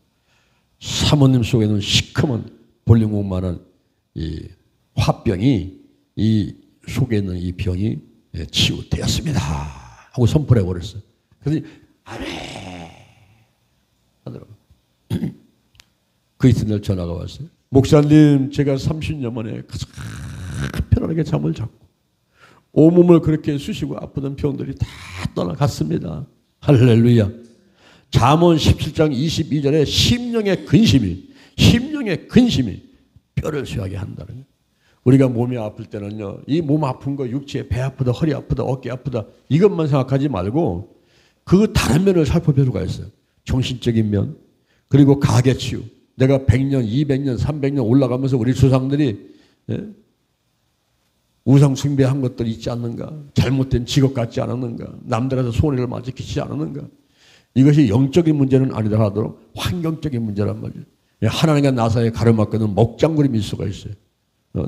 사모님 속에는 시커먼 볼링공만한 이 화병이 이 속에 있는 이 병이 치유되었습니다 하고 선포를 해버렸어요. 그래서 아멘 하더라고요. 그 이튿날 전화가 왔어요. 목사님, 제가 30년 만에 가장 편안하게 잠을 잤고 온몸을 그렇게 쑤시고 아프던 병들이 다 떠나갔습니다. 할렐루야. 잠언 17장 22절에 심령의 근심이 뼈를 쇠하게 한다는 거예요. 우리가 몸이 아플 때는요, 이 몸 아픈 거, 육체, 배 아프다, 허리 아프다, 어깨 아프다, 이것만 생각하지 말고 그 다른 면을 살펴볼 필요가 있어요. 정신적인 면, 그리고 가계치유. 내가 100년, 200년, 300년 올라가면서 우리 조상들이 우상 숭배한 것들 있지 않는가? 잘못된 직업 갖지 않았는가? 남들한테 손해를 많이 끼치지 않았는가? 이것이 영적인 문제는 아니다 하더라도 환경적인 문제란 말이에요. 하나님과 나 사이에 가로막히는 먹장구리 밀수가 있어요.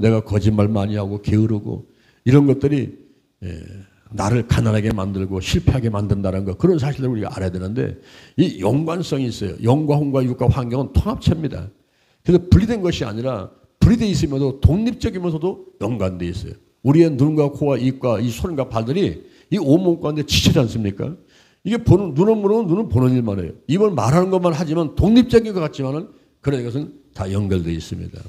내가 거짓말 많이 하고 게으르고 이런 것들이 나를 가난하게 만들고 실패하게 만든다는 것, 그런 사실을 우리가 알아야 되는데, 이 연관성이 있어요. 영과 혼과 육과 환경은 통합체입니다. 그래서 분리된 것이 아니라 분리되어 있으면서도 독립적이면서도 연관되어 있어요. 우리의 눈과 코와 입과 이 손과 발들이 이 온몸 가운데 지치지 않습니까? 이게 눈은 보는 일만 해요. 입은 말하는 것만 하지만 독립적인 것 같지만은 그런 것은 다 연결되어 있습니다.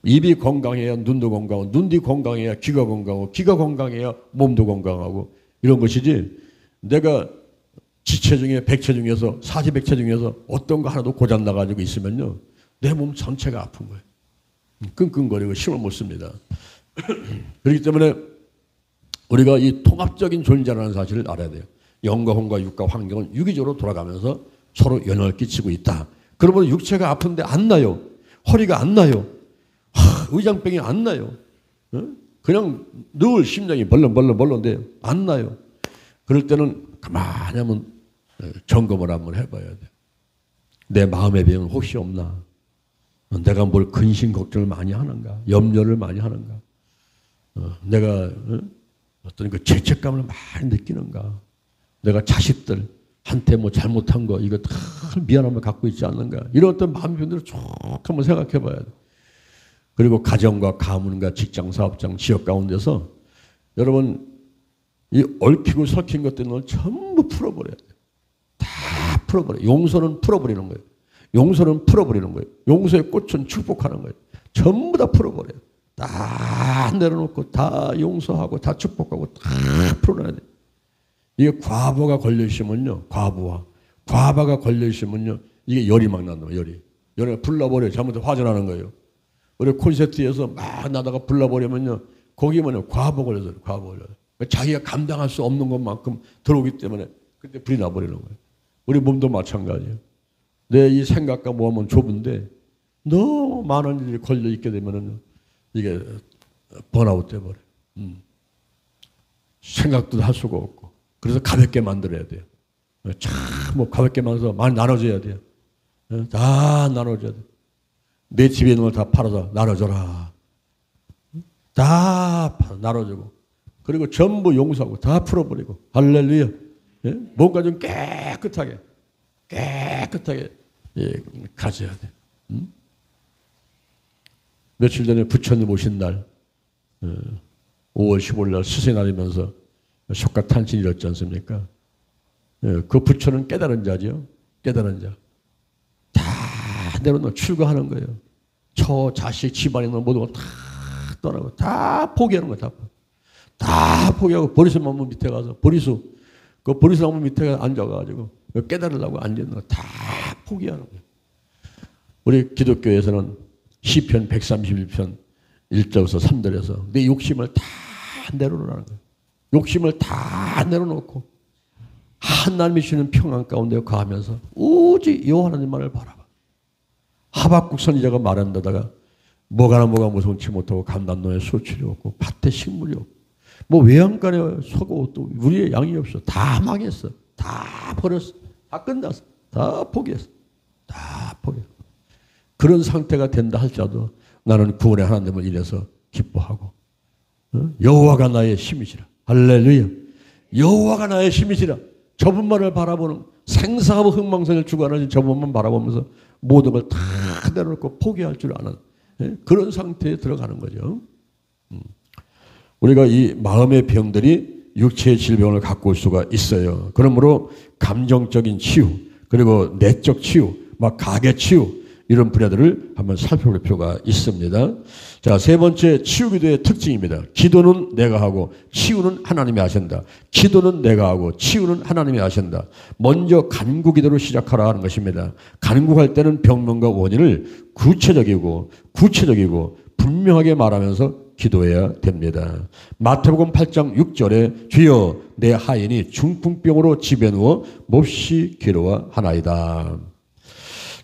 입이 건강해야 눈도 건강하고, 눈이 건강해야 귀가 건강하고, 귀가 건강해야 몸도 건강하고, 이런 것이지, 내가 지체 중에 백체 중에서 사지백체 중에서 어떤 거 하나도 고장 나가지고 있으면요, 내 몸 전체가 아픈 거예요. 끙끙거리고 힘을 못 씁니다. 그렇기 때문에 우리가 이 통합적인 존재라는 사실을 알아야 돼요. 영과 혼과 육과 환경은 유기적으로 돌아가면서 서로 영향을 끼치고 있다. 그러면 육체가 아픈데 안 나요. 허리가 안 나요. 의장병이 안 나요. 그냥 늘 심장이 벌렁벌렁대요. 안 나요. 그럴 때는 가만히 한번 점검을 한번 해봐야 돼요. 내 마음의 병은 혹시 없나? 내가 뭘 근심 걱정을 많이 하는가? 염려를 많이 하는가? 내가 어떤 그 죄책감을 많이 느끼는가? 내가 자식들한테 뭐 잘못한 거, 이거 다 미안함을 갖고 있지 않는가? 이런 어떤 마음의 병들을 쭉 한번 생각해 봐야 돼. 그리고 가정과 가문과 직장, 사업장, 지역 가운데서 여러분 이 얽히고 설킨 것들은 전부 풀어버려야 돼요. 다 풀어버려. 용서는 풀어버리는 거예요. 용서는 풀어버리는 거예요. 용서의 꽃은 축복하는 거예요. 전부 다 풀어버려요. 다 내려놓고 다 용서하고 다 축복하고 다 풀어놔야 돼요. 이게 과부가 걸려있으면요. 과부가 걸려있으면요. 이게 열이 막 난다. 열이 불나버려요. 잘못해서 화전하는 거예요. 우리 콘서트에서 막 나다가 불나버리면요. 거기면요. 과부 걸려서 과부 걸려요. 자기가 감당할 수 없는 것만큼 들어오기 때문에 그때 불이 나버리는 거예요. 우리 몸도 마찬가지예요. 내 이 생각과 모험은 좁은데 너무 많은 일이 걸려 있게 되면은 이게 번아웃 돼버려요. 생각도 할 수가 없고. 그래서 가볍게 만들어야 돼요. 참 뭐 가볍게 만들어서 많이 나눠줘야 돼요. 다 나눠줘야 돼요. 내 집에 있는 걸 다 팔아서 나눠줘라. 다 나눠주고. 그리고 전부 용서하고 다 풀어버리고. 할렐루야. 예? 뭔가 좀 깨끗하게 가져야 돼. 며칠 전에 부처님 오신 날 5월 15일 날 수세날이면서 속가탄신이 일었지 않습니까? 그 부처는 깨달은 자죠. 깨달은 자. 다 내려놓고 출가하는 거예요. 처, 자식, 집안에 있는 모든 걸 다 떠나고 다 포기하는 거예요. 다 포기하고 보리수 나무 밑에 가서 그 보리수 나무 밑에 앉아가지고 깨달으려고 앉아있는 거 다 포기하는 거예요. 우리 기독교에서는 시편 131편 1절에서 3절에서 내 욕심을 다 내려놓으라는 거예요. 욕심을 다 내려놓고 하나님이 주는 평안 가운데 거하면서 오직 여호와 하나님만을 바라봐. 하박국 선지자가 말한 데다가 뭐가 무성치 못하고 감람나무에 소출이 없고 밭에 식물이 없고 뭐 외양간에 소가 또 우리의 양이 없어. 다 망했어. 다 버렸어. 다 끝났어. 다 포기했어. 다 포기했어. 그런 상태가 된다 할지라도 나는 구원의 하나님을 인해서 기뻐하고 여호와가 나의 힘이시라. 할렐루야. 여호와가 나의 힘이시라. 저분만을 바라보는 생사하고 흥망성을 주관하신 저분만 바라보면서 모든 걸 다 내려놓고 포기할 줄 아는 그런 상태에 들어가는 거죠. 우리가 이 마음의 병들이 육체의 질병을 갖고 올 수가 있어요. 그러므로 감정적인 치유, 그리고 내적 치유, 막 가계 치유, 이런 분야들을 한번 살펴볼 필요가 있습니다. 자, 세 번째 치유기도의 특징입니다. 기도는 내가 하고 치유는 하나님이 하신다. 기도는 내가 하고 치유는 하나님이 하신다. 먼저 간구기도로 시작하라 하는 것입니다. 간구할 때는 병명과 원인을 구체적이고 분명하게 말하면서 기도해야 됩니다. 마태복음 8장 6절에 주여 내 하인이 중풍병으로 집에 누워 몹시 괴로워하나이다.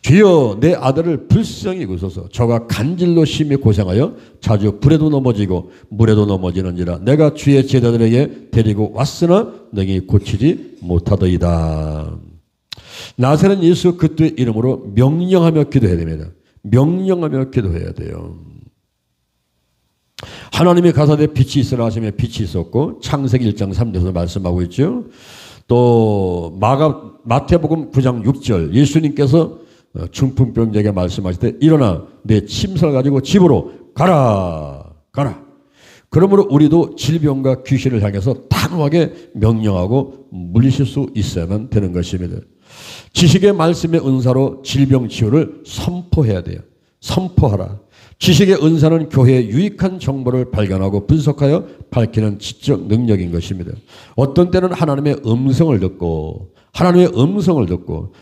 주여 내 아들을 불쌍히 여기소서. 저가 간질로 심히 고생하여 자주 불에도 넘어지고 물에도 넘어지는지라 내가 주의 제자들에게 데리고 왔으나 능히 고치지 못하더이다. 나사렛 예수 그리스도의 이름으로 명령하며 기도해야 됩니다. 명령하며 기도해야 돼요. 하나님의 가사대 빛이 있으라 하시며 빛이 있었고 창세기 1장 3절에서 말씀하고 있죠. 또 마태복음 9장 6절 예수님께서 중풍병자에게 말씀하실 때 일어나 내 침상을 가지고 집으로 가라. 그러므로 우리도 질병과 귀신을 향해서 단호하게 명령하고 물리칠 수 있어야만 되는 것입니다. 지식의 말씀의 은사로 질병 치유를 선포해야 돼요. 선포하라. 지식의 은사는 교회의 유익한 정보를 발견하고 분석하여 밝히는 지적 능력인 것입니다. 어떤 때는 하나님의 음성을 듣고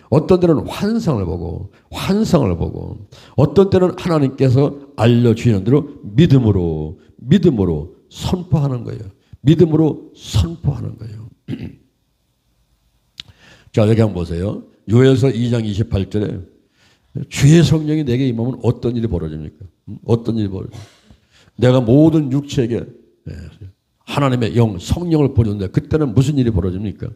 어떤 때는 환상을 보고 어떤 때는 하나님께서 알려주시는 대로 믿음으로 선포하는 거예요. 믿음으로 선포하는 거예요. 자, 여기 한번 보세요. 요엘서 2장 28절에 주의 성령이 내게 임하면 어떤 일이 벌어집니까? 어떤 일이 벌어집니까? 내가 모든 육체에게 하나님의 영, 성령을 보내는데 그때는 무슨 일이 벌어집니까?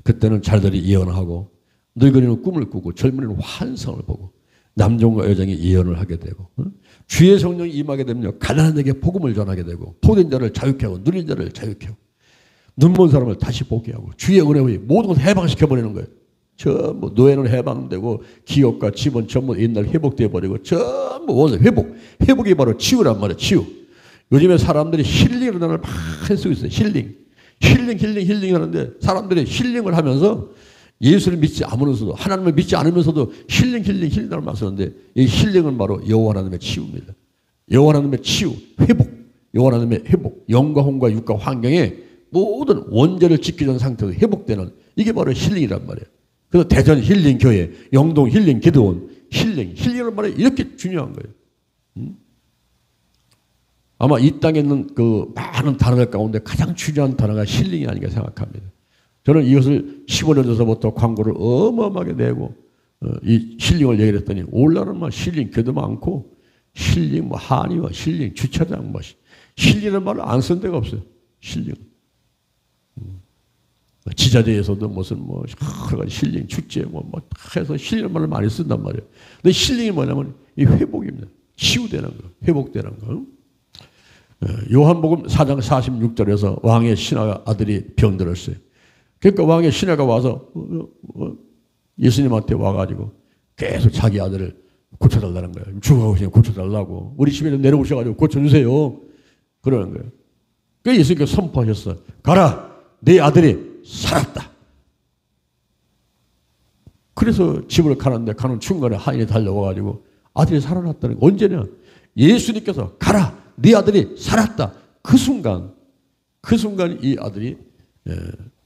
그때는 잘들이 예언하고 늙은이는 꿈을 꾸고 젊은이는 환상을 보고 남종과 여종이 예언을 하게 되고 주의 성령이 임하게 되면 가난한 자에게 복음을 전하게 되고 포된 자를 자유케 하고 누린 자를 자유케 하고 눈먼 사람을 다시 보게 하고 주의 은혜의 모든 것을 해방시켜버리는 거예요. 전부 노예는 해방되고 기업과 집은 전부 옛날 회복되어 버리고 전부 원래 회복이 바로 치유란 말이에요. 치유. 요즘에 사람들이 힐링이라는 단어를 막 쓰고 있어요. 힐링 하는데 사람들이 힐링을 하면서 예수를 믿지 않으면서도 하나님을 믿지 않으면서도 힐링을 막 쓰는데 이 힐링은 바로 여호와 하나님의 치유입니다. 여호와 하나님의 치유, 여호와 하나님의 회복, 영과 혼과 육과 환경에 모든 원죄를 지키던 상태로 회복되는 이게 바로 힐링이란 말이에요. 그래서 대전 힐링 교회, 영동 힐링 기도원, 힐링이란 말이 이렇게 중요한 거예요. 아마 이 땅에 있는 그 많은 단어들 가운데 가장 중요한 단어가 힐링이 아닌가 생각합니다. 저는 이것을 15년 전서부터 광고를 어마어마하게 내고 이 힐링을 얘기를 했더니 올라는 말 힐링 교도 많고 힐링 뭐 한의와 힐링 주차장 뭐 힐링이라는 말을 안 쓴 데가 없어요. 힐링. 지자체에서도 무슨 뭐 여러 가지 힐링 축제 뭐 해서 힐링이라는 말을 많이 쓴단 말이에요. 근데 힐링이 뭐냐면 이 회복입니다. 치유되는 거, 회복되는 거. 요한복음 4장 46절에서 왕의 신하 아들이 병들었어요. 그러니까 왕의 신하가 와서 예수님한테 와가지고 계속 자기 아들을 고쳐달라는 거예요. 죽어가고 있으니 고쳐달라고. 우리 집에 내려오셔가지고 고쳐주세요. 그러는 거예요. 그래서 예수님께서 선포하셨어. 가라! 네 아들이 살았다. 그래서 집을 가는데 가는 중간에 하인이 달려와가지고 아들이 살아났다는 거. 언제냐? 예수님께서 가라! 네 아들이 살았다. 그 순간 이 아들이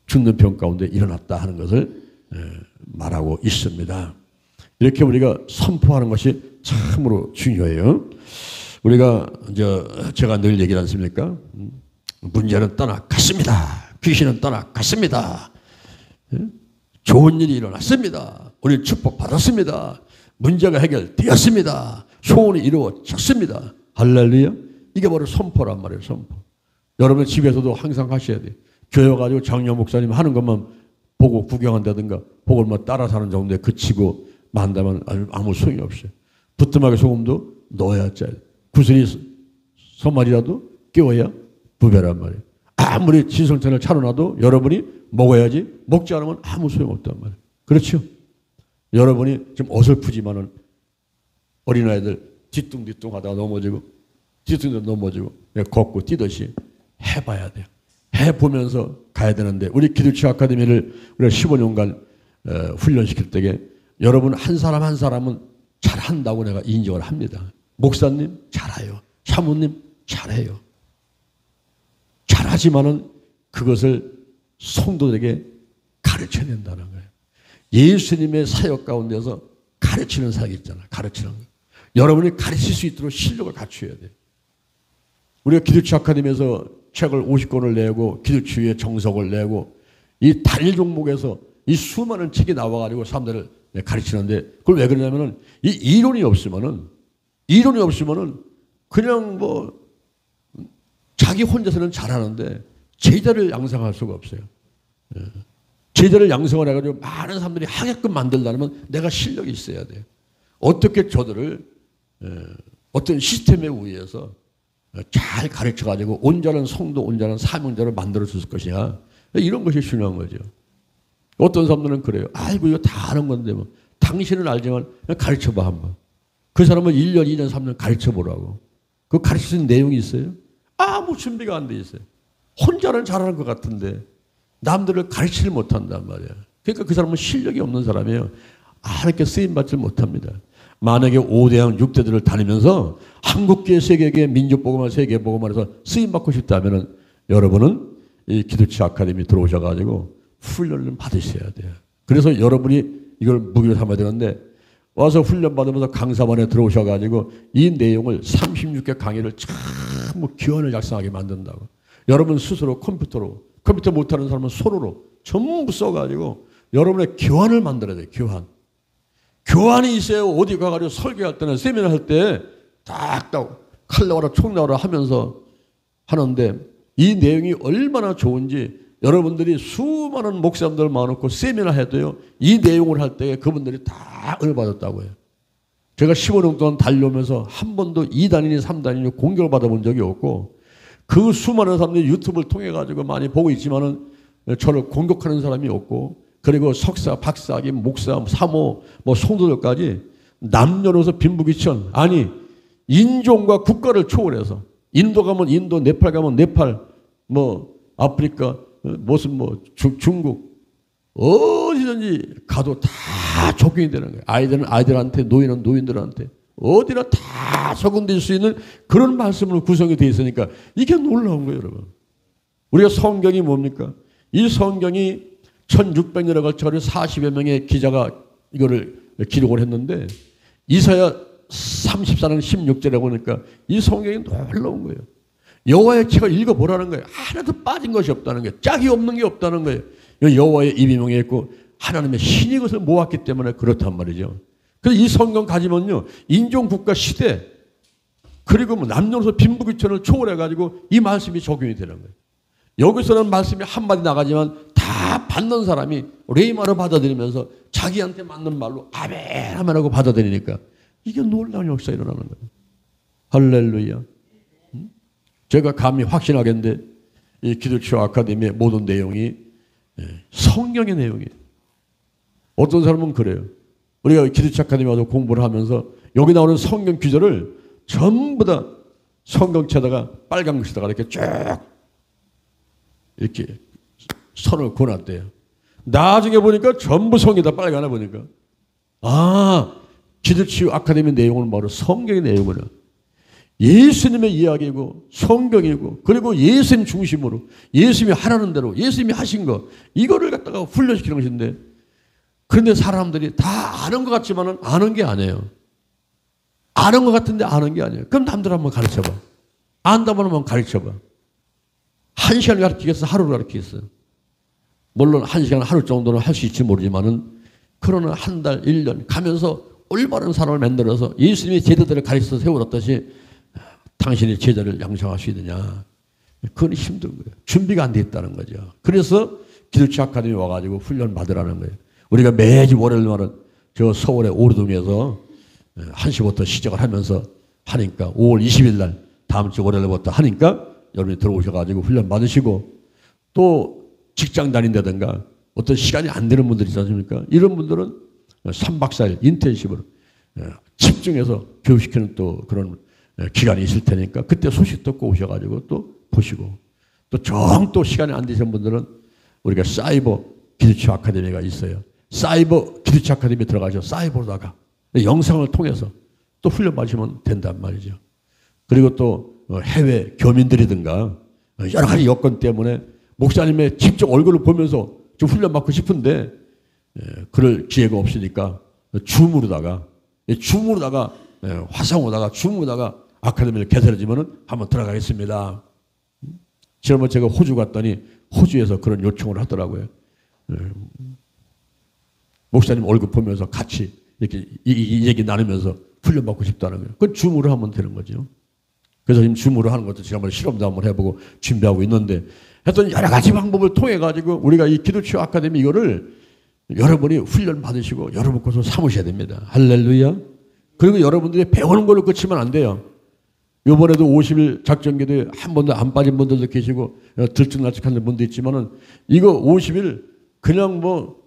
죽는 병 가운데 일어났다 하는 것을 말하고 있습니다. 이렇게 우리가 선포하는 것이 참으로 중요해요. 우리가 제가 늘 얘기하지 않습니까? 문제는 떠나갔습니다. 귀신은 떠나갔습니다. 좋은 일이 일어났습니다. 우리 축복받았습니다. 문제가 해결되었습니다. 소원이 이루어졌습니다. 할렐루야. 이게 바로 선포란 말이에요. 선포. 여러분 집에서도 항상 하셔야 돼요. 교회 가지고 장로 목사님 하는 것만 보고 구경한다든가 복을만 따라 사는 정도에 그치고 만다면 아무 소용이 없어요. 부뚜막에 소금도 넣어야 짜요. 구슬이 소말이라도 끼워야 부배란 말이에요. 아무리 진성찬을 차려놔도 여러분이 먹어야지 먹지 않으면 아무 소용없단 말이에요. 그렇죠? 여러분이 좀 어설프지만은 어린아이들 뒤뚱뒤뚱 하다가 넘어지고 걷고 뛰듯이 해봐야 돼요. 해보면서 가야 되는데 우리 기도치 아카데미를 우리가 15년간 훈련시킬 때에 여러분 한 사람 한 사람은 잘한다고 내가 인정을 합니다. 목사님 잘해요. 사모님 잘해요. 잘하지만은 그것을 성도들에게 가르쳐야 된다는 거예요. 예수님의 사역 가운데서 가르치는 사역이 있잖아요. 가르치는 거. 여러분이 가르칠 수 있도록 실력을 갖춰야 돼요. 우리가 기도치 아카데미에서 책을 50권을 내고 기도치유의 정석을 내고 이 단일 종목에서 이 수많은 책이 나와가지고 사람들을 가르치는데 그걸 왜 그러냐면은 이 이론이 없으면은 그냥 뭐 자기 혼자서는 잘하는데 제자를 양성할 수가 없어요. 제자를 양성을 해가지고 많은 사람들이 하게끔 만들려면 내가 실력이 있어야 돼요. 어떻게 저들을 어떤 시스템에 의해서 잘 가르쳐가지고 온전한 성도, 온전한 사명자를 만들어줄 것이냐. 이런 것이 중요한 거죠. 어떤 사람들은 그래요. 아이고 이거 다 아는 건데 뭐. 당신은 알지만 그냥 가르쳐봐 한번. 그 사람은 1년, 2년, 3년 가르쳐보라고. 그 가르칠 수 있는 내용이 있어요? 아무 준비가 안 돼 있어요. 혼자는 잘하는 것 같은데 남들을 가르치지 못한단 말이에요. 그러니까 그 사람은 실력이 없는 사람이에요. 하나님께 쓰임받지 못합니다. 만약에 5대양 6대들을 다니면서 한국계, 세계계, 민족복음화, 세계복음화에서 쓰임받고 싶다면 여러분은 이 기도치 아카데미 들어오셔가지고 훈련을 받으셔야 돼요. 그래서 여러분이 이걸 무기로 삼아야 되는데 와서 훈련 받으면서 강사반에 들어오셔가지고 이 내용을 36개 강의를 참 기원을 작성하게 만든다고. 여러분 스스로 컴퓨터 못하는 사람은 손으로 전부 써가지고 여러분의 교환을 만들어야 돼요. 교환이 있어야 어디 가가지고 설교할 때는 세미나 할 때 딱딱 칼 나와라 총 나와라 하면서 하는데 이 내용이 얼마나 좋은지 여러분들이 수많은 목사님들 많았고 세미나 해도요. 이 내용을 할 때 그분들이 다 은혜 받았다고 해요. 제가 15년 동안 달려오면서 한 번도 2단이니 3단이니 공격을 받아본 적이 없고 그 수많은 사람들이 유튜브를 통해 가지고 많이 보고 있지만은 저를 공격하는 사람이 없고 그리고 석사, 박사기, 목사, 사모, 뭐 성도들까지 남녀노소 빈부귀천 아니 인종과 국가를 초월해서 인도 가면 인도, 네팔 가면 네팔, 뭐 아프리카 무슨 뭐 중국 어디든지 가도 다 적용이 되는 거예요. 아이들은 아이들한테 노인은 노인들한테 어디나 다 적용될 수 있는 그런 말씀으로 구성이 되어 있으니까 이게 놀라운 거예요, 여러분. 우리가 성경이 뭡니까? 이 성경이 1600년에 걸쳐 40여 명의 기자가 이거를 기록을 했는데 이사야 34장 16절에 보니까 이 성경이 놀라운 거예요. 여호와의 책을 읽어보라는 거예요. 하나도 빠진 것이 없다는 거예요. 짝이 없는 게 없다는 거예요. 여호와의 입이 명예했고 하나님의 신이 그것을 모았기 때문에 그렇단 말이죠. 그래서 이 성경 가지면요. 인종, 국가, 시대 그리고 뭐 남녀노소 빈부귀천을 초월해가지고 이 말씀이 적용이 되는 거예요. 여기서는 말씀이 한마디 나가지만 다 받는 사람이 레이마로 받아들이면서 자기한테 맞는 말로 아멘 하고 받아들이니까 이게 놀라운 역사가 일어나는 거예요. 할렐루야. 제가 감히 확신하겠는데 이 기도치유 아카데미의 모든 내용이 성경의 내용이에요. 어떤 사람은 그래요. 우리가 기도치유 아카데미 와서 공부를 하면서 여기 나오는 성경 구절을 전부 다 성경책에다가 빨간 글씨다가 이렇게 쭉 이렇게 선을 그어놨대요. 나중에 보니까 전부 성이다 빨간에 보니까 아 기도치유 아카데미 내용을 바로 성경의 내용을 예수님의 이야기고 성경이고 그리고 예수님 중심으로 예수님이 하라는 대로 예수님이 하신 거 이거를 갖다가 훈련시키는 것인데 그런데 사람들이 다 아는 것 같지만은 아는 게 아니에요. 아는 것 같은데 아는 게 아니에요. 그럼 남들 한번 가르쳐봐. 안다면 한번 가르쳐봐. 1시간 가르치겠어? 하루를 가르치겠어? 물론 1시간 하루 정도는 할 수 있지 모르지만은 그러나 한 달, 1년 가면서 올바른 사람을 만들어서 예수님의 제자들을 가르쳐서 세워놨듯이 당신의 제자를 양성할 수 있느냐. 그건 힘든 거예요. 준비가 안 돼 있다는 거죠. 그래서 기도치 아카데미 와가지고 훈련 받으라는 거예요. 우리가 매주 월요일날은 저 서울의 오르동에서 1시부터 시작을 하면서 하니까 5월 20일 날 다음 주 월요일부터 하니까 여러분이 들어오셔가지고 훈련 받으시고 또 직장 다닌다든가 어떤 시간이 안 되는 분들이 있지 않습니까? 이런 분들은 3박 4일 인텐시브로 집중해서 교육시키는 또 그런 기간이 있을 테니까 그때 소식 듣고 오셔가지고 또 보시고 또 정 또 시간이 안 되신 분들은 우리가 사이버 기도치유 아카데미가 있어요. 사이버 기도치유 아카데미 들어가셔서 사이버로다가 영상을 통해서 또 훈련 받으시면 된단 말이죠. 그리고 또 해외 교민들이든가 여러 가지 여건 때문에 목사님의 직접 얼굴을 보면서 좀 훈련 받고 싶은데 그럴 기회가 없으니까 줌으로다가 화상으로다가 줌으로다가 아카데미를 개설해주면 한번 들어가겠습니다. 지난번 제가 호주 갔더니 호주에서 그런 요청을 하더라고요. 목사님 얼굴 보면서 같이 이렇게 이 얘기 나누면서 훈련 받고 싶다는 거예요. 그건 줌으로 하면 되는 거죠. 그래서 지금 줌으로 하는 것도 지난번에 실험도 한번 해보고 준비하고 있는데 하여튼 여러 가지 방법을 통해 가지고 우리가 이 기도치유 아카데미 이거를 여러분이 훈련 받으시고 여러분 것으로 삼으셔야 됩니다. 할렐루야. 그리고 여러분들이 배우는 걸로 끝이면 안 돼요. 이번에도 50일 작전기도에 한 번도 안 빠진 분들도 계시고 들쭉날쭉한 분도 있지만은 이거 50일 그냥 뭐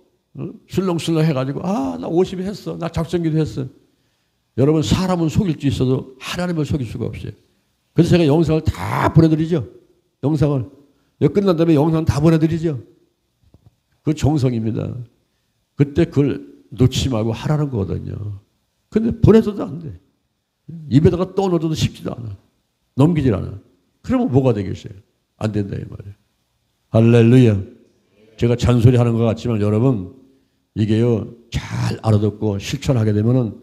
술렁술렁 해가지고 나 50일 했어. 나 작전기도 했어. 여러분 사람은 속일 수 있어도 하나님을 속일 수가 없어요. 그래서 제가 영상을 다 보내드리죠. 영상을. 이거 끝난 다음에 영상 다 보내드리죠. 그 정성입니다. 그때 그걸 놓치지 말고 하라는 거거든요. 근데 보내줘도 안 돼. 입에다가 떠넣어도 쉽지도 않아. 넘기질 않아. 그러면 뭐가 되겠어요? 안 된다 이 말이에요. 할렐루야. 제가 잔소리하는 것 같지만 여러분 이게요 잘 알아듣고 실천하게 되면은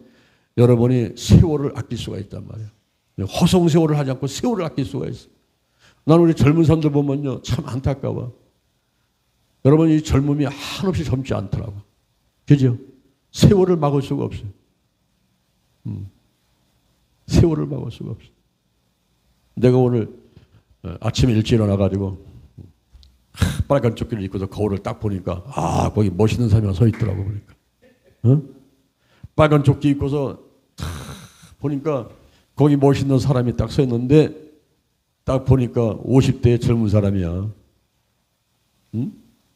여러분이 세월을 아낄 수가 있단 말이에요. 허송 세월을 하지 않고 세월을 아낄 수가 있어. 나는 우리 젊은 사람들 보면요 참 안타까워. 여러분 이 젊음이 한없이 젊지 않더라고. 그죠? 세월을 막을 수가 없어요. 세월을 막을 수가 없어. 내가 오늘 아침에 일찍 일어나가지고 빨간 조끼를 입고서 거울을 딱 보니까 거기 멋있는 사람이 서 있더라고 보니까. 빨간 조끼 입고서 보니까 거기 멋있는 사람이 딱 서 있는데 딱 보니까 50대의 젊은 사람이야.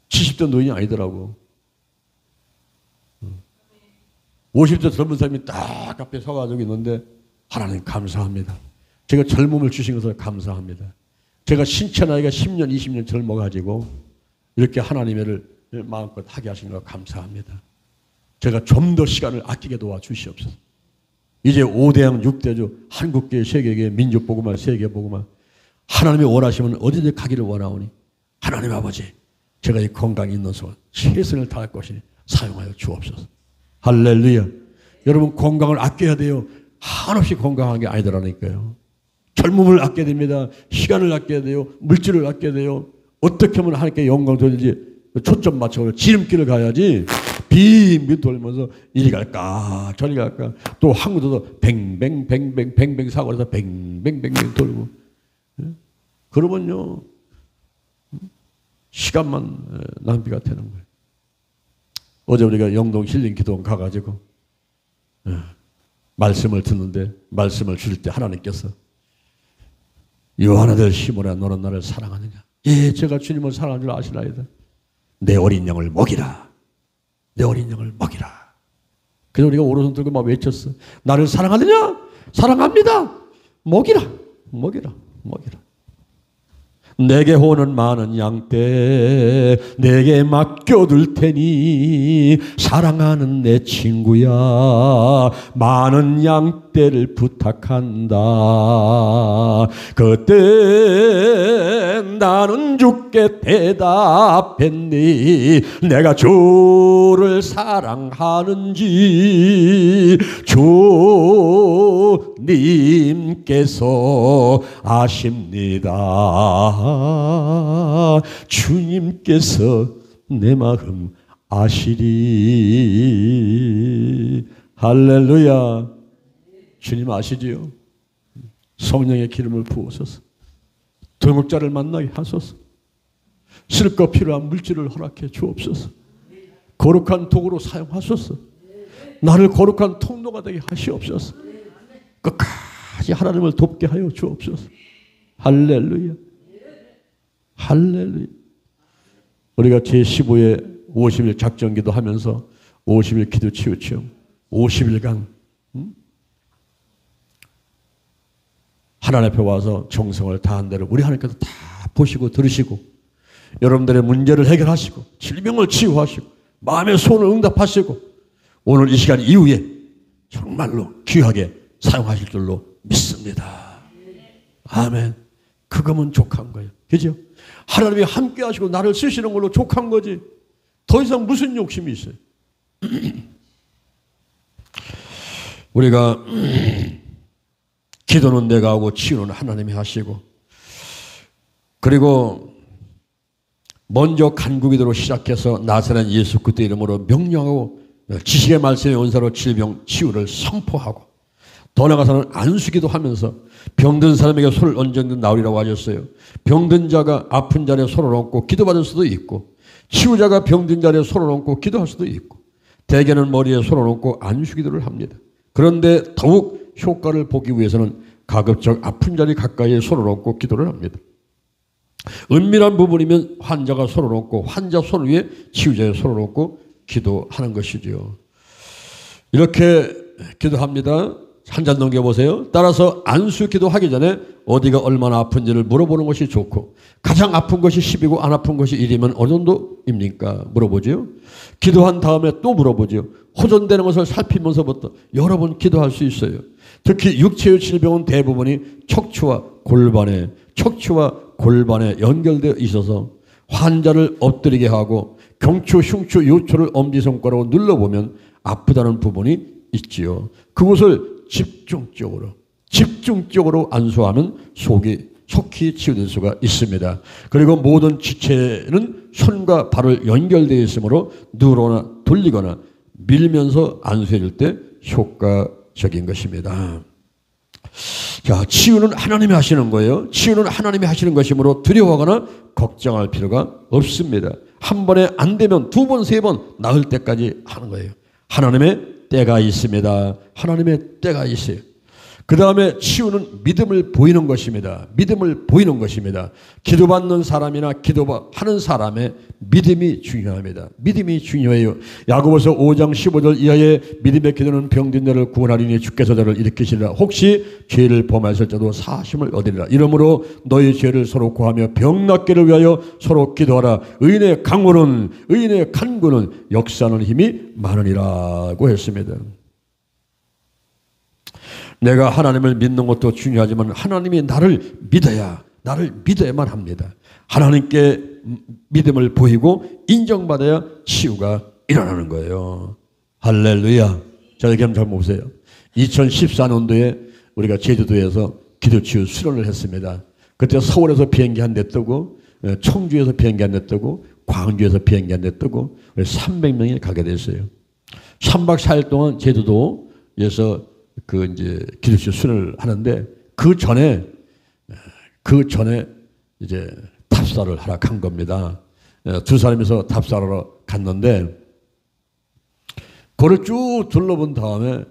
70대 노인이 아니더라고. 50대 젊은 사람이 딱 앞에 서가지고 있는데 하나님 감사합니다. 제가 젊음을 주신 것을 감사합니다. 제가 신체 나이가 10년, 20년 젊어가지고 이렇게 하나님의 일을 마음껏 하게 하신 것 감사합니다. 제가 좀 더 시간을 아끼게 도와주시옵소서. 이제 5대양 6대주 한국계, 세계계, 민족보고만, 세계보고만 하나님이 원하시면 어디든 가기를 원하오니 하나님 아버지 제가 이 건강이 있는 동안 최선을 다할 것이니 사용하여 주옵소서. 할렐루야. 여러분 건강을 아껴야 돼요. 한없이 건강한 게 아니더라니까요. 젊음을 아껴야 됩니다. 시간을 아껴야 돼요. 물질을 아껴야 돼요. 어떻게 하면 하나님께 영광 돌리지 초점 맞춰서 지름길을 가야지 빙빙 돌면서 이리 갈까 저리 갈까 또 한국에서도 뱅뱅 사고에서 뱅뱅 돌고 그러면요 시간만 낭비가 되는 거예요. 어제 우리가 영동 힐링 기도원 가가지고 말씀을 듣는데 말씀을 줄 때 하나님께서 요한아들 시몬아 너는 나를 사랑하느냐. 예 제가 주님을 사랑하는 줄 아시나이다. 내 어린 양을 먹이라. 내 어린 양을 먹이라. 그래서 우리가 오른손 들고 막 외쳤어. 나를 사랑하느냐? 사랑합니다. 먹이라. 먹이라. 먹이라. 내게 호는 많은 양떼 내게 맡겨둘 테니 사랑하는 내 친구야 많은 양떼를 부탁한다. 그때 나는 주께 대답했니 내가 주를 사랑하는지 주님께서 아십니다. 주님께서 내 마음 아시리. 할렐루야. 주님 아시지요? 성령의 기름을 부으소서. 동역자를 만나게 하소서. 쓸 것 필요한 물질을 허락해 주옵소서. 거룩한 도구로 사용하소서. 나를 거룩한 통로가 되게 하시옵소서. 끝까지 하나님을 돕게 하여 주옵소서. 할렐루야. 할렐루야. 우리가 제15회 50일 작전기도 하면서 50일 기도 치유 체험 50일간 하나님 앞에 와서 정성을 다한 대로 우리 하나님께서 다 보시고 들으시고 여러분들의 문제를 해결하시고 질병을 치유하시고 마음의 소원을 응답하시고 오늘 이 시간 이후에 정말로 귀하게 사용하실 줄로 믿습니다. 아멘. 그거면 족한 거예요. 그죠? 하나님이 함께 하시고 나를 쓰시는 걸로 족한 거지. 더 이상 무슨 욕심이 있어요? 우리가 기도는 내가 하고 치유는 하나님이 하시고, 그리고 먼저 간구기도로 시작해서 나사렛 예수 그리스도 이름으로 명령하고 지식의 말씀의 은사로 질병 치유를 선포하고, 더 나아가서는 안수기도 하면서 병든 사람에게 손을 얹은 나오리라고 하셨어요. 병든 자가 아픈 자리에 손을 얹고 기도받을 수도 있고, 치유자가 병든 자리에 손을 얹고 기도할 수도 있고, 대개는 머리에 손을 얹고 안수기도를 합니다. 그런데 더욱 효과를 보기 위해서는 가급적 아픈 자리 가까이에 손을 얹고 기도를 합니다. 은밀한 부분이면 환자가 손을 얹고 환자 손 위에 치유자의 손을 얹고 기도하는 것이죠. 이렇게 기도합니다. 한 잔 넘겨보세요. 따라서 안수 기도하기 전에 어디가 얼마나 아픈지를 물어보는 것이 좋고, 가장 아픈 것이 10이고 안 아픈 것이 1이면 어느 정도입니까? 물어보죠. 기도한 다음에 또 물어보죠. 호전되는 것을 살피면서부터 여러 번 기도할 수 있어요. 특히 육체의 질병은 대부분이 척추와 골반에 연결되어 있어서 환자를 엎드리게 하고 경추, 흉추, 요추를 엄지손가락으로 눌러보면 아프다는 부분이 있지요. 그곳을 집중적으로 안수하면 속히 치유될 수가 있습니다. 그리고 모든 지체는 손과 발을 연결되어 있으므로 누르거나 돌리거나 밀면서 안수해 줄 때 효과적인 것입니다. 자, 치유는 하나님이 하시는 거예요. 치유는 하나님이 하시는 것이므로 두려워하거나 걱정할 필요가 없습니다. 한 번에 안 되면 두 번, 세 번 나을 때까지 하는 거예요. 하나님의 때가 있습니다. 하나님의 때가 있어요. 그 다음에 치유는 믿음을 보이는 것입니다. 믿음을 보이는 것입니다. 기도받는 사람이나 기도하는 사람의 믿음이 중요합니다. 믿음이 중요해요. 야고보서 5장 15절 이하의 믿음의 기도는 병든 자를 구원하리니 주께서 저를 일으키시리라. 혹시 죄를 범하였을 자도 사심을 얻으리라. 이러므로 너희 죄를 서로 고하며 병 낫기를 위하여 서로 기도하라. 의인의 간구는 역사하는 힘이 많으니라고 했습니다. 내가 하나님을 믿는 것도 중요하지만 하나님이 나를 믿어야만 합니다. 하나님께 믿음을 보이고 인정받아야 치유가 일어나는 거예요. 할렐루야. 저에게 한번 잘 보세요. 2014년도에 우리가 제주도에서 기도치유 수련을 했습니다. 그때 서울에서 비행기 한 대 뜨고, 청주에서 비행기 한 대 뜨고, 광주에서 비행기 한 대 뜨고 300명이 가게 됐어요. 3박 4일 동안 제주도에서 이제 기도치유 수련을 하는데, 그 전에 이제 답사를 하러 간 겁니다. 두 사람이서 답사하러 갔는데, 그걸 쭉 둘러본 다음에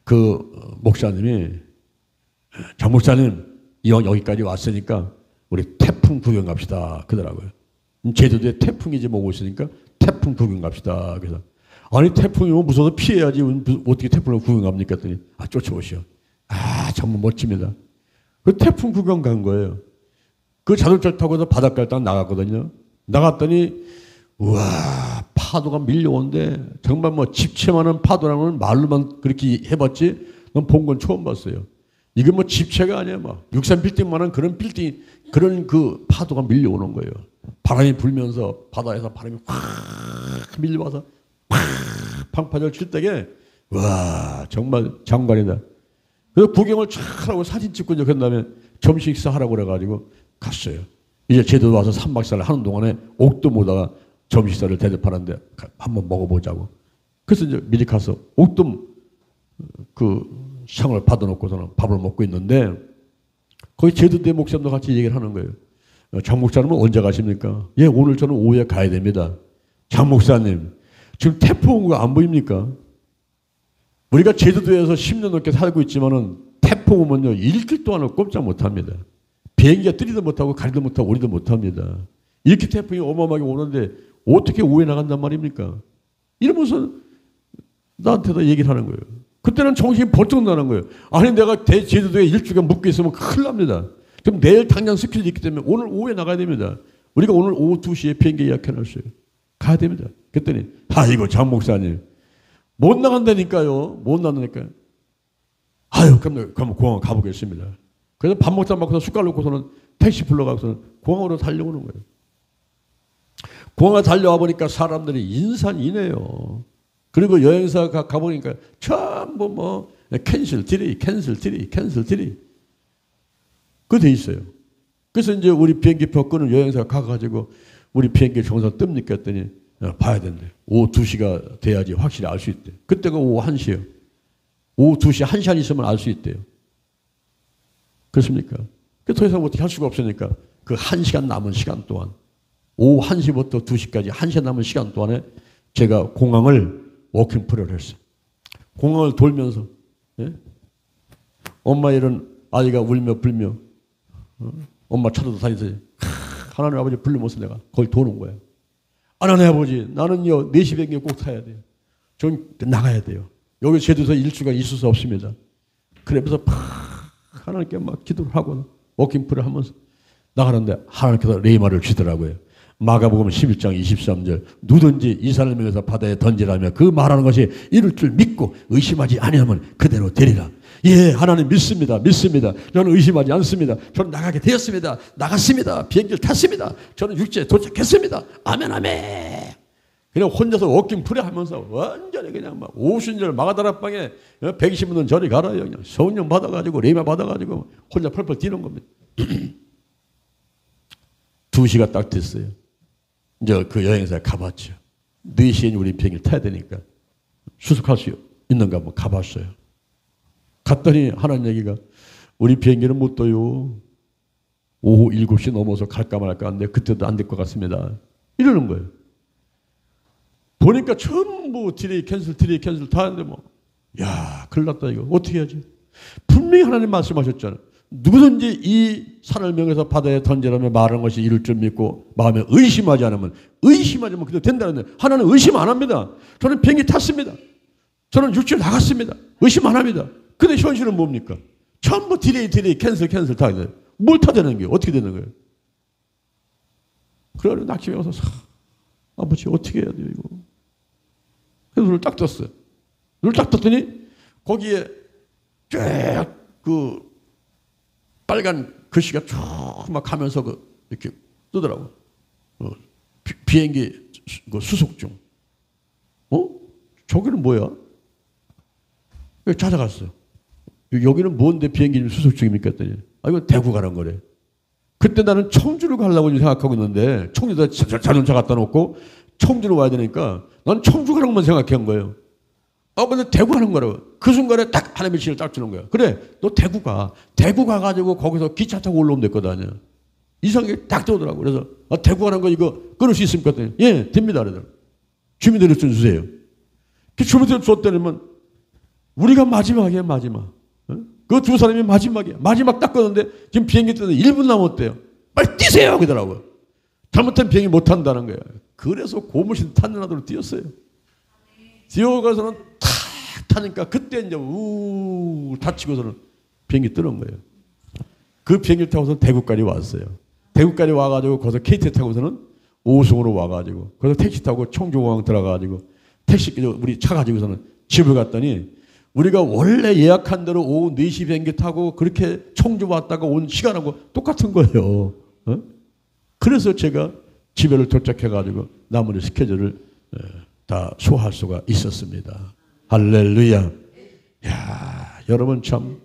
그 목사님이, 장 목사님 여기까지 왔으니까 우리 태풍 구경 갑시다 그러더라고요. 제주도에 태풍이 지금 오고 있으니까 태풍 구경 갑시다. 그래서 아니 태풍이 오면 무서워서 피해야지 어떻게 태풍을 구경 갑니까 했더니 쫓아오시오. 정말 멋집니다. 그 태풍 구경 간 거예요. 그 자동차를 타고서 바닷가를 딱 나갔거든요. 나갔더니 우와, 파도가 밀려오는데 정말 뭐 집채만한 파도라는 말로만 그렇게 해봤지 넌 본 건 처음 봤어요. 이게 뭐 집채가 아니야. 막 63 빌딩만한 그런 빌딩, 그런 그 파도가 밀려오는 거예요. 바람이 불면서 바다에서 바람이 확 밀려와서 방파제를 칠 때게 와, 정말 장관이다. 그래서 구경을 쫙 하고 사진 찍고 이제 그 다음에 점심 식사하라고 그래가지고 갔어요. 이제 제주도 와서 3박 4일 하는 동안에 옥도 모다가 점심 식사를 대접하는데 한번 먹어보자고. 그래서 이제 미리 가서 옥돔 그 상을 받아놓고서는 밥을 먹고 있는데, 거기 제주도의 목사님도 같이 얘기를 하는 거예요. 장 목사님은 언제 가십니까? 예, 오늘 저는 오후에 가야 됩니다. 장 목사님, 지금 태풍 온 거 안 보입니까? 우리가 제주도에서 10년 넘게 살고 있지만은 태풍 오면요, 일주일 동안은 꼼짝 못 합니다. 비행기가 뜨리도 못하고 가리도 못하고 오리도 못합니다. 이렇게 태풍이 어마어마하게 오는데 어떻게 오후에 나간단 말입니까? 이러면서 나한테도 얘기를 하는 거예요. 그때는 정신이 번쩍 나는 거예요. 아니 내가 제주도에 일주일간 묵고 있으면 큰일 납니다. 그럼 내일 당장 스케줄이 있기 때문에 오늘 오후에 나가야 됩니다. 우리가 오늘 오후 2시에 비행기 예약해놨어요. 가야 됩니다. 그랬더니 아이고 장 목사님, 못 나간다니까요. 못 나가니까요. 아유, 그럼 공항 가보겠습니다. 그래서 밥 먹다 먹고서 숟갈 놓고서는 택시 불러가고서는 공항으로 달려오는 거예요. 공항에 달려와 보니까 사람들이 인산이네요. 그리고 여행사가 가보니까 전부 뭐 캔슬 딜레이 그거 돼 있어요. 그래서 이제 우리 비행기표 끊은 여행사가 가가지고 우리 비행기 정상 뜹니까 했더니 봐야 된대. 오후 2시가 돼야지 확실히 알 수 있대. 그때가 오후 1시예요. 오후 2시 1시간 있으면 알 수 있대요. 그렇습니까? 더 이상 어떻게 할 수가 없으니까 그 1시간 남은 시간 동안 오후 1시부터 2시까지 1시간 남은 시간 동안에 제가 공항을 워킹프레를 했어요. 공항을 돌면서 엄마 이런 아이가 울며 불며 엄마 찾아도 다니세요. 하나님 아버지 불러모서 내가 거기 도는 거예요. 하나님 아버지 나는요 4시 비행기 꼭 타야 돼요. 전 나가야 돼요. 여기 제주도에서 일주가 있을 수 없습니다. 그러면서 하나님께 막 기도를 하고 워킹프레 하면서 나가는데 하나님께서 레이마를 주더라고요. 마가복음 11장 23절 누든지 이 사람을 위해서 바다에 던지라며 그 말하는 것이 이룰 줄 믿고 의심하지 아니하면 그대로 되리라. 예, 하나님 믿습니다. 저는 의심하지 않습니다. 저는 나가게 되었습니다. 나갔습니다. 비행기를 탔습니다. 저는 육지에 도착했습니다. 아멘. 그냥 혼자서 워킹프레 하면서 완전히 그냥 막 오순절 마가다락방에 120분 저리 가라요. 그냥 성령 받아가지고 레이마 받아가지고 혼자 펄펄 뛰는 겁니다. 2시가 딱 됐어요. 이제 그 여행사에 가봤죠. 4시에 우리 비행기를 타야 되니까 수속할 수 있는가 한번 가봤어요. 갔더니 하는 얘기가 우리 비행기는 못 떠요. 오후 7시 넘어서 갈까 말까 하는데 그때도 안 될 것 같습니다. 이러는 거예요. 보니까 전부 딜레이 캔슬 다 하는데 뭐 야 큰일 났다 이거 어떻게 해야지. 분명히 하나님 말씀하셨잖아요. 누구든지 이 산을 명해서 바다에 던지라며 말하는 것이 이룰 줄 믿고 마음에 의심하지 않으면 그대로 된다는데 하나는 의심 안 합니다. 저는 비행기 탔습니다. 저는 육지를 나갔습니다. 의심 안 합니다. 근데 현실은 뭡니까? 전부 딜레이 캔슬 다 해요. 뭘 타되는 게 어떻게 되는 거예요? 그래서 낙심해 와서 아버지 어떻게 해야 돼요 이거? 그래서 눈을 딱 떴어요. 눈을 딱 떴더니 거기에 쫙 그 빨간 글씨가 쭉 막 가면서 이렇게 뜨더라고. 비행기 수속 중. 저기는 뭐야? 찾아갔어요. 여기는 뭔데 비행기 수속 중입니까? 했더니 이거 대구 가는 거래. 그때 나는 청주를 가려고 생각하고 있는데 청주에다 자동차 갖다 놓고 청주로 와야 되니까 난 청주 가는 것만 생각한 거예요. 근데 대구 가는 거라고. 그 순간에 딱 하나님의 지시를 딱 주는 거야. 그래, 너 대구 가. 대구 가가지고 거기서 기차 타고 올라오면 될 거다. 이상하게 딱 되더라고. 그래서 대구 가는 거 이거 끊을 수 있습니까? 했더니 예, 됩니다. 그래서 주민등록증 좀 주세요. 그 주민등록증 줬더니만 우리가 마지막이에요, 마지막. 그 두 사람이 마지막이야. 마지막 딱 껐는데 지금 비행기 뜨는데 1분 남았대요. 빨리 뛰세요! 그러더라고요. 잘못된 비행기 못 탄다는 거예요. 그래서 고무신 타는 하도록 뛰었어요. 뛰어가서는 탁 타니까 그때 이제 다치고서는 비행기 뜨는 거예요. 그 비행기 타고서 대구까지 왔어요. 대구까지 와가지고 거기서 KT 타고서는 오송으로 와가지고 거기서 택시 타고 청주공항 들어가가지고 택시 우리 차 가지고서는 집을 갔더니 우리가 원래 예약한 대로 오후 4시 비행기 타고 그렇게 청주 왔다가 온 시간하고 똑같은 거예요. 그래서 제가 집에를 도착해가지고 나머지 스케줄을 다 소화할 수가 있었습니다. 할렐루야. 야, 여러분 참,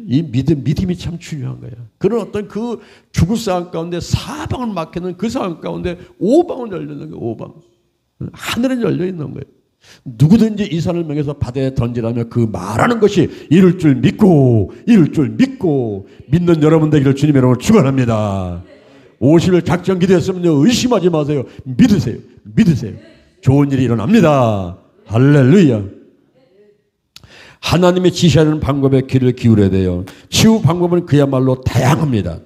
이 믿음이 참 중요한 거예요. 그런 어떤 그 죽을 상황 가운데 4방을 막히는 그 상황 가운데 5방은 열려있는 거예요. 5방. 하늘은 열려있는 거예요. 누구든지 이 산을 명해서 바다에 던지라며 그 말하는 것이 이룰 줄 믿고 믿는 여러분 되기를 주님의 이름으로 축원합니다. 50일 작전 기도했으면요 의심하지 마세요. 믿으세요. 좋은 일이 일어납니다. 할렐루야. 하나님의 지시하는 방법에 귀를 기울여야 돼요. 치유 방법은 그야말로 다양합니다.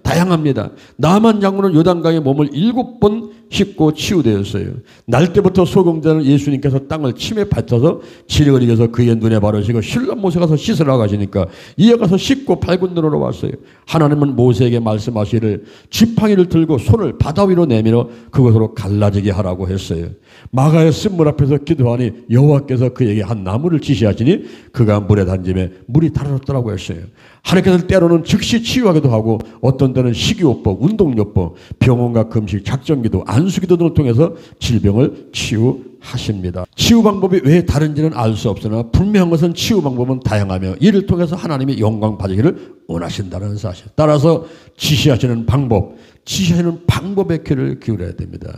나만 장군은 요단강에 몸을 7번 씻고 치유되었어요. 날 때부터 소경되는 예수님께서 땅을 침에 밟혀서 지력을 이겨서 그의 눈에 바르시고 신랑 모세 가서 씻으라고 하시니까 이에 가서 씻고 밝은 눈으로 왔어요. 하나님은 모세에게 말씀하시기를 지팡이를 들고 손을 바다 위로 내밀어 그것으로 갈라지게 하라고 했어요. 마가의 쓴물 앞에서 기도하니 여호와께서 그에게 한 나무를 지시하시니 그가 물에 던짐에 물이 달아졌더라고 했어요. 하나님께서 때로는 즉시 치유하기도 하고 어떤 때는 식이요법, 운동요법, 병원과 금식, 작전기도, 안수기도 등을 통해서 질병을 치유하십니다. 치유 방법이 왜 다른지는 알 수 없으나 분명한 것은 치유 방법은 다양하며 이를 통해서 하나님이 영광 받으기를 원하신다는 사실. 따라서 지시하시는 방법, 지시하시는 방법에 귀를 기울여야 됩니다.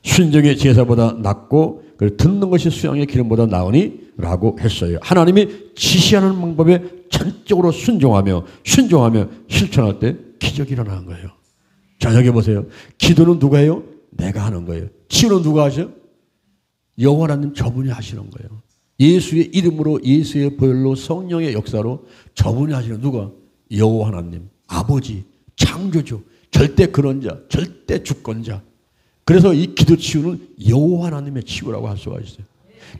순종의 제사보다 낫고 듣는 것이 수양의 기름보다 나으니 라고 했어요. 하나님이 지시하는 방법에 전적으로 순종하며 실천할 때 기적이 일어나는 거예요. 자, 여기 보세요. 기도는 누가 해요? 내가 하는 거예요. 치유는 누가 하죠? 여호와 하나님 저분이 하시는 거예요. 예수의 이름으로, 예수의 보혈로, 성령의 역사로 저분이 하시는 누가? 여호와 하나님, 아버지, 창조주, 절대 근원자, 절대 주권자. 그래서 이 기도 치유는 여호와 하나님의 치유라고 할 수가 있어요.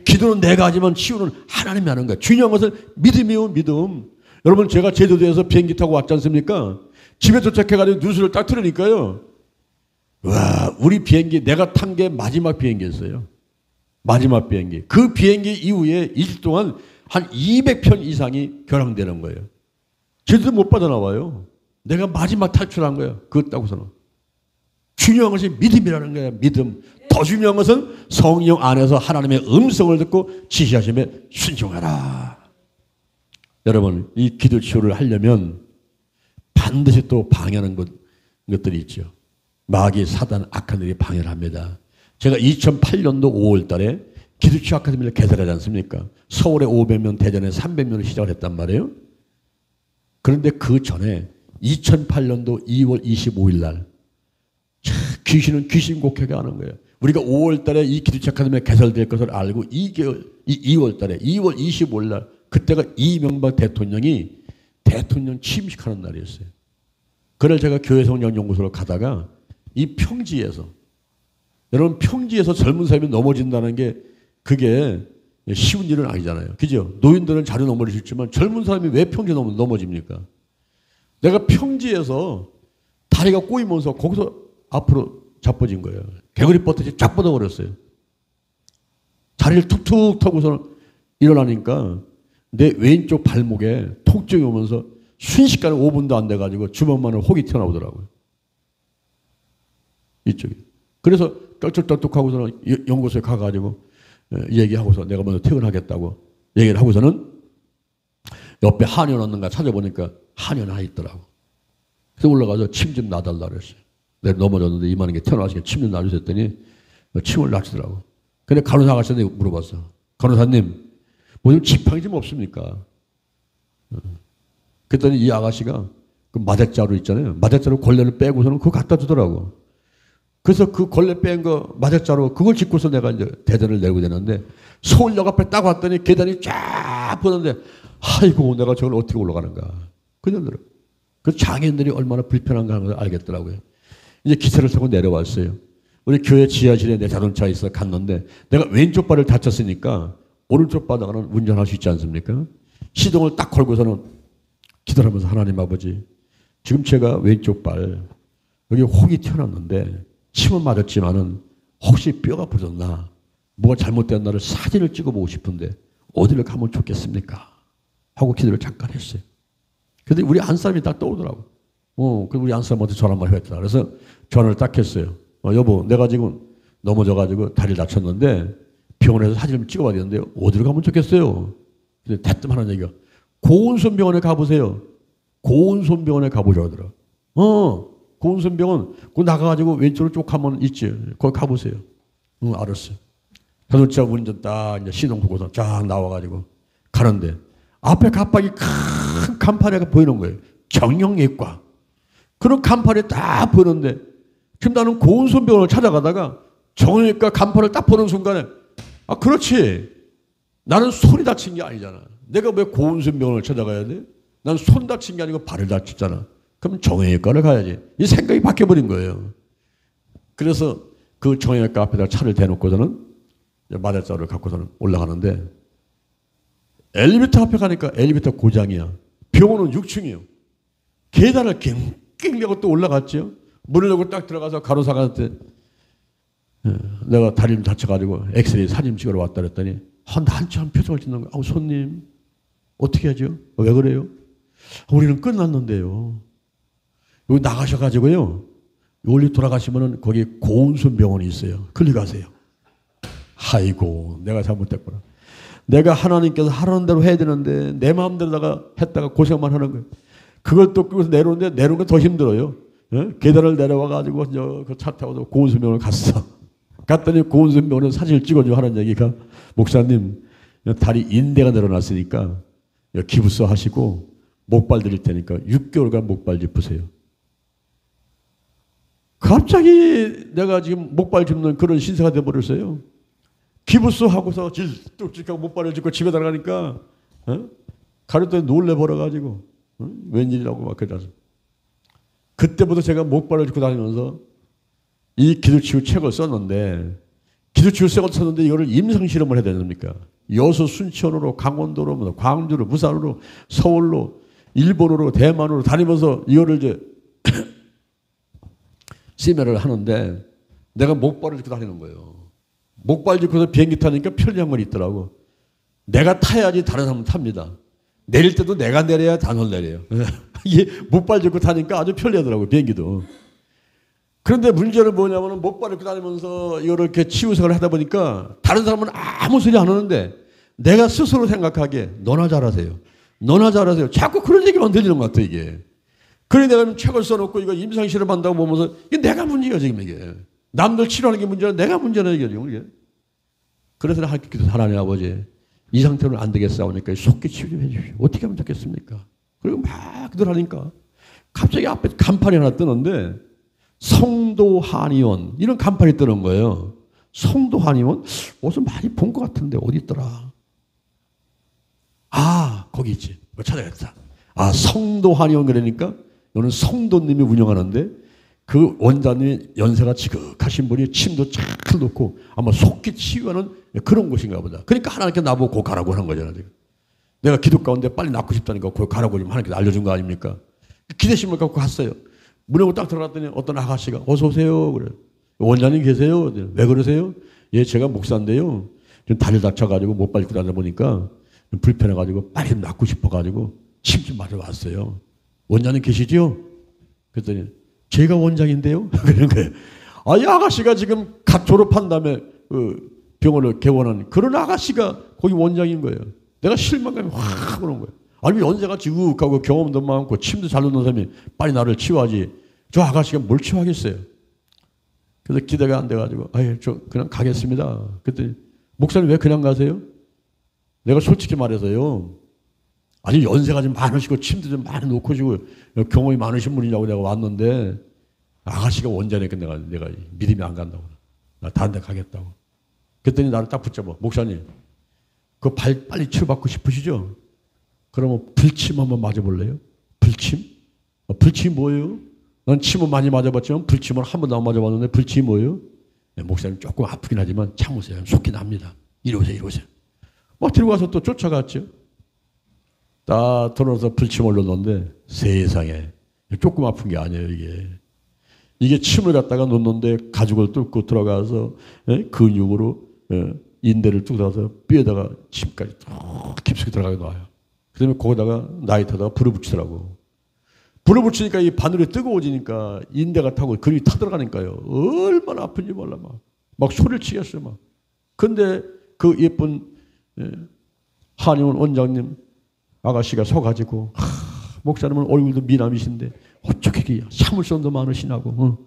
기도는 내가 하지만 치유는 하나님이 하는 거예요. 중요한 것은 믿음이요, 믿음. 여러분, 제가 제주도에서 비행기 타고 왔지 않습니까? 집에 도착해가지고 뉴스를 딱 틀으니까요. 와, 우리 비행기, 내가 탄 게 마지막 비행기였어요. 마지막 비행기. 그 비행기 이후에 일주일 동안 한 200편 이상이 결항되는 거예요. 제주도 못 빠져나와요. 내가 마지막 탈출한 거예요. 그것 따고서는. 중요한 것이 믿음이라는 거예요. 믿음. 더 중요한 것은 성령 안에서 하나님의 음성을 듣고 지시하심에 순종하라. 여러분, 이 기도 치유를 하려면 반드시 또 방해하는 것들이 있죠. 마귀, 사단, 악한 일이 방해를 합니다. 제가 2008년도 5월 달에 기도치유 아카데미를 개설하지 않습니까? 서울에 500명, 대전에 300명을 시작을 했단 말이에요. 그런데 그 전에 2008년도 2월 25일 날 귀신은 귀신 곡회가 하는 거예요. 우리가 5월 달에 이 기도치유 아카데미가 개설될 것을 알고 2월 달에 2월 25일 날 그때가 이명박 대통령이 대통령 취임식하는 날이었어요. 그날 제가 교회성령연구소로 가다가 이 평지에서, 여러분, 평지에서 젊은 사람이 넘어진다는 게 그게 쉬운 일은 아니잖아요. 그죠? 노인들은 자주 넘어질 수 있지만 젊은 사람이 왜 평지에 넘어집니까? 내가 평지에서 다리가 꼬이면서 거기서 앞으로 자빠진 거예요. 개구리 뻗듯이 쫙 뻗어버렸어요. 다리를 툭툭 타고서 일어나니까 내 왼쪽 발목에 통증이 오면서 순식간에 5분도 안 돼가지고 주먹만을 혹이 튀어나오더라고요. 이쪽에. 그래서 떨쭉떨쭉하고서는 연구소에 가가지고 얘기하고서 내가 먼저 퇴근하겠다고 얘기를 하고서는 옆에 한의원 없는가 찾아보니까 한의원 하나 있더라고. 그래서 올라가서 침 좀 놔달라 그랬어요. 내가 넘어졌는데 이만한 게 튀어나와서 침 좀 놔주세요 했더니 침을 놔주더라고. 근데 간호사 아가씨한테 물어봤어. 간호사님, 뭐 좀 지팡이 좀 없습니까? 그랬더니 이 아가씨가 그 마대자루 있잖아요. 마대자루 걸레를 빼고서는 그거 갖다 주더라고. 그래서 그 걸레 뺀 거 마대자루 그걸 짚고서 내가 이제 대전을 내고 되는데 서울역 앞에 딱 왔더니 계단이 쫙 보는데 아이고 내가 저걸 어떻게 올라가는가. 그냥 들어. 그 장애인들이 얼마나 불편한가 하는 걸 알겠더라고요. 이제 기차를 타고 내려왔어요. 우리 교회 지하실에 내 자동차에 있어 갔는데 내가 왼쪽 발을 다쳤으니까 오른쪽 바닥은 운전할 수 있지 않습니까? 시동을 딱 걸고서는 기도를 하면서 하나님 아버지, 지금 제가 왼쪽 발 여기 혹이 튀어나왔는데 침은 맞았지만은 혹시 뼈가 부러졌나 뭐가 잘못됐나를 사진을 찍어보고 싶은데 어디를 가면 좋겠습니까? 하고 기도를 잠깐 했어요. 근데 우리 안사람이 딱 떠오더라고. 그래서 우리 안사람한테 전화 한번 했더라. 그래서 전화를 딱 했어요. 여보, 내가 지금 넘어져가지고 다리를 다쳤는데 병원에서 사진을 찍어봐야 되는데 어디로 가면 좋겠어요? 근데 대뜸 하는 얘기가 고운손병원에 가보세요. 고운손병원에 가보자고 하더라. 고운손병원 그 나가가지고 왼쪽으로 쭉 가면 있지. 거기 가보세요. 알았어요. 자동차 운전 딱 이제 시동 보고서 쫙 나와가지고 가는데 앞에 갑자기 큰 간판이 보이는 거예요. 정형외과. 그런 간판이 딱 보이는데 지금 나는 고운손병원을 찾아가다가 정형외과 간판을 딱 보는 순간에 아 그렇지. 나는 손이 다친 게 아니잖아. 내가 왜 고운손병원을 찾아가야 돼? 난 손 다친 게 아니고 발을 다쳤잖아. 그럼 정형외과를 가야지. 이 생각이 바뀌어버린 거예요. 그래서 그 정형외과 앞에다 차를 대놓고서는 마대자루를 갖고서는 올라가는데 엘리베이터 앞에 가니까 엘리베이터 고장이야. 병원은 6층이에요. 계단을 낑낑 내고 또 올라갔죠. 문을 열고 딱 들어가서 간호사한테 내가 다리를 다쳐가지고 엑스레이 사진 찍으러 왔다 그랬더니 한참 표정을 짓는 거야. 손님 어떻게 하죠? 왜 그래요? 우리는 끝났는데요. 여기 나가셔가지고요. 원리 돌아가시면은 거기 고운순 병원이 있어요. 거기 가세요. 아이고 내가 잘못했구나. 내가 하나님께서 하라는 대로 해야 되는데 내 마음대로다가 했다가 고생만 하는 거예요. 그걸 또 끌어서 내려오는데 내려오는 게 더 힘들어요. 예? 계단을 내려와가지고 그 차 타고 고운순 병원을 갔어. 갔더니 고운순 병원에 사진을 찍어줘 하는 얘기가 목사님 다리 인대가 늘어났으니까 기부서 하시고 목발 드릴 테니까 6개월간 목발 짚으세요. 갑자기 내가 지금 목발 짚는 그런 신세가 돼버렸어요. 기부서 하고서 뚝뚝하고 목발을 짚고 집에 들어가니까 가려더니 놀래버려가지고 웬일이라고 막 그러서 그때부터 제가 목발을 짚고 다니면서 이 기도치유 책을 썼는데 기도치유 책을 썼는데 이거를 임상실험을 해야 됩니까? 여수 순천으로 강원도로 광주로 부산으로 서울로 일본으로 대만으로 다니면서 이거를 이제 시매를 하는데 내가 목발을 짚고 다니는 거예요. 목발 짚고서 비행기 타니까 편리한 건 있더라고. 내가 타야지 다른 사람은 탑니다. 내릴 때도 내가 내려야 단을 내려요. 이게 목발 짚고 타니까 아주 편리하더라고 비행기도. 그런데 문제는 뭐냐면 목발을 짚고 다니면서 이거를 이렇게 치유생활을 하다 보니까 다른 사람은 아무 소리 안 하는데 내가 스스로 생각하기에 너나 잘하세요. 너나 잘하세요. 자꾸 그런 얘기만 들리는 것 같아 이게. 그래 내가 책을 써놓고 이거 임상실험 한다고 보면서 이게 내가 문제야 지금 이게. 남들 치료하는 게 문제라 내가 문제는 이게. 그래서 하나님 아버지 이 상태로는 안 되겠사오니까 속기 치유 좀 해주십시오. 어떻게 하면 좋겠습니까? 그리고 막 그러니까 갑자기 앞에 간판이 하나 뜨는데 성도 한의원 이런 간판이 뜨는 거예요. 성도 한의원 어디서 많이 본 것 같은데 어디 있더라? 아 거기 있지. 찾아야겠다. 아 성도 한의원 그러니까 너는 성도님이 운영하는데 그 원장님이 연세가 지극하신 분이 침도 잘 놓고 아마 속기 치유하는 그런 곳인가 보다. 그러니까 하나님께 나보고 곧 가라고 하는 거잖아. 지금. 내가 기도 가운데 빨리 낫고 싶다니까 곧 가라고 하나님께 알려준 거 아닙니까? 기대심을 갖고 갔어요. 문에 딱 들어갔더니 어떤 아가씨가 어서 오세요. 그래. 원장님 계세요? 왜 그러세요? 예, 제가 목사인데요. 좀 다리 다쳐가지고 못 밟고 다니다 보니까 불편해가지고 빨리 낫고 싶어가지고 침 좀 맞아 왔어요. 원장님 계시죠? 그랬더니 제가 원장인데요? 그런 거예요. 아, 이 아가씨가 지금 갓 졸업한 다음에 병원을 개원한 그런 아가씨가 거기 원장인 거예요. 내가 실망감이 확 오는 거예요. 아니, 연세가 지극하고 경험도 많고 침도 잘 놓는 사람이 빨리 나를 치유하지. 저 아가씨가 뭘 치유하겠어요? 그래서 기대가 안 돼가지고, 아예 저 그냥 가겠습니다. 그랬더니, 목사님 왜 그냥 가세요? 내가 솔직히 말해서요. 아니, 연세가 좀 많으시고 침도 좀 많이 놓고 시고 경험이 많으신 분이냐고 내가 왔는데, 아가씨가 원장이니까 내가 믿음이 안 간다고. 나 다른 데 가겠다고. 그랬더니 나를 딱 붙잡아. 목사님, 그 빨리 치료받고 싶으시죠? 그러면 불침 한번 맞아볼래요? 불침? 불침이 뭐예요? 난 침은 많이 맞아봤지만 불침은 한 번도 안 맞아봤는데 불침이 뭐예요? 네, 목사님 조금 아프긴 하지만 참으세요. 속이 납니다. 이리 오세요. 막 들고 가서 또 쫓아갔죠. 딱 들어서 불침을 넣는데 세상에 조금 아픈 게 아니에요. 이게 침을 갖다가 놓는데 가죽을 뚫고 들어가서 근육으로 인대를 쭉 들어가서 뼈에다가 침까지 깊숙이 들어가게 놔요. 그 다음에 거기다가 나이트에다가 불을 붙이더라고. 불을 붙이니까 이 바늘이 뜨거워지니까 인대가 타고 근육이 타들어가니까요. 얼마나 아픈지 몰라. 막 소리를 치겠어요. 막. 근데 그 예쁜 한의원 원장님 아가씨가 서가지고 목사님은 얼굴도 미남이신데 어떻게 참을 수도 많으시냐고.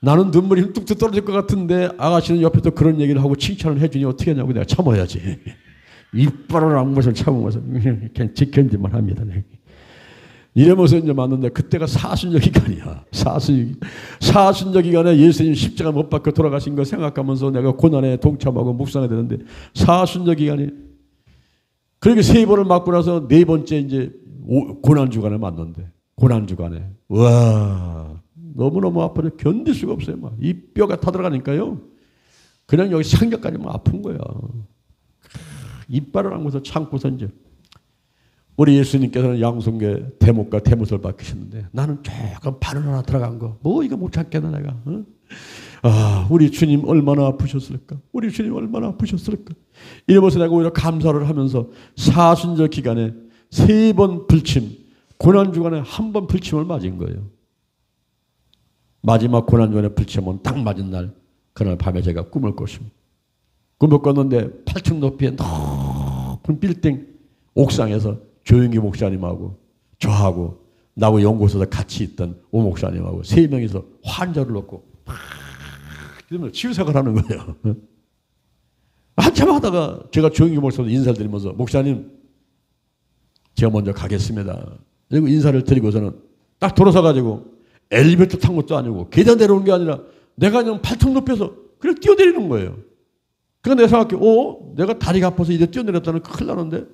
나는 눈물이 뚝뚝 떨어질 것 같은데 아가씨는 옆에서 그런 얘기를 하고 칭찬을 해주니 어떻게 하냐고. 내가 참아야지. 이빨을 안 것을 참으면서 그냥 지견디만 합니다. 이러면서 이제 맞는데 그때가 사순절 기간이야. 사순절 기간에 예수님 십자가 못 박혀 돌아가신 거 생각하면서 내가 고난에 동참하고 묵상해야 되는데 사순절 기간이 그렇게 3번을 맞고 나서 4번째 이제 고난 주간에 맞는데 고난 주간에 와 너무너무 아파서 견딜 수가 없어요. 막 이 뼈가 타들어가니까요. 그냥 여기 상격까지 막 아픈 거야. 이빨을 안고서 참고서 이제 우리 예수님께서는 양손에 대못과 대못을 박히셨는데 나는 조금 바늘 하나 들어간 거. 뭐 이거 못 참겠나 내가. 어? 아, 우리 주님 얼마나 아프셨을까? 우리 주님 얼마나 아프셨을까? 이러면서 내가 오히려 감사를 하면서 사순절 기간에 3번 불침, 고난 주간에 1번 불침을 맞은 거예요. 마지막 고난 주간에 불침은 딱 맞은 날, 그날 밤에 제가 꿈을 꿨습니다. 꿈을 꿨는데 8층 높이의 높은 빌딩 옥상에서 조영기 목사님하고 저하고 나하고 연구소에서 같이 있던 오 목사님하고 3명이서 환자를 놓고 그러면 치유사를 하는 거예요. 한참 하다가 제가 조영기 목사님 인사를 드리면서 목사님 제가 먼저 가겠습니다. 그리고 인사를 드리고서는 딱 돌아서 가지고 엘리베이터 탄 것도 아니고 계단 내려오는 게 아니라 내가 그냥 8층 높여서 그냥 뛰어내리는 거예요. 그러니까 내가 생각해, 내가 다리가 아파서 이제 뛰어내렸다는 큰일 나는데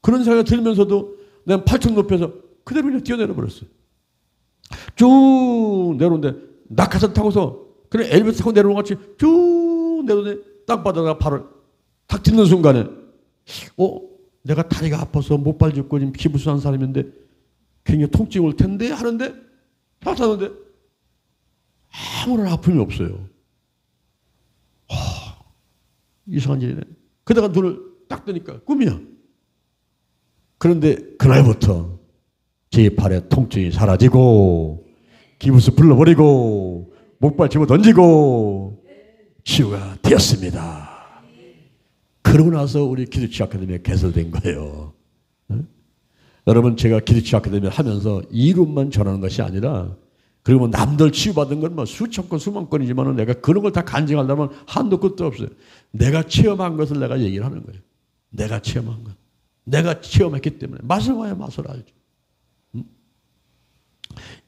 그런 생각이 들면서도 내가 8층 높여서 그대로 그냥 뛰어내려 버렸어요. 쭉 내려오는데 낙하산 타고서 그냥 엘리베이터 타고 내려오는 것 같이 쭉 내려오는데 땅바닥에 발을 탁 딛는 순간에 내가 다리가 아파서 목발 짚고 지금 기부스한 사람인데 굉장히 통증이 올 텐데 하는데 다 타는데 아무런 아픔이 없어요. 이상한 일이네. 그러다가 눈을 딱 뜨니까 꿈이야. 그런데 그날부터 제 팔에 통증이 사라지고 기부스 불러버리고 목발 집어 던지고 치유가 되었습니다. 그러고 나서 우리 기도치유 아카데미가 개설된 거예요. 여러분 제가 기도치유 아카데미 하면서 이론만 전하는 것이 아니라 그리고 남들 치유받은 건 뭐 수천 건 수만 건이지만 내가 그런 걸 다 간증하려면 한도 끝도 없어요. 내가 체험한 것을 내가 얘기를 하는 거예요. 내가 체험한 것. 내가 체험했기 때문에 맛을 봐야 맛을 알죠.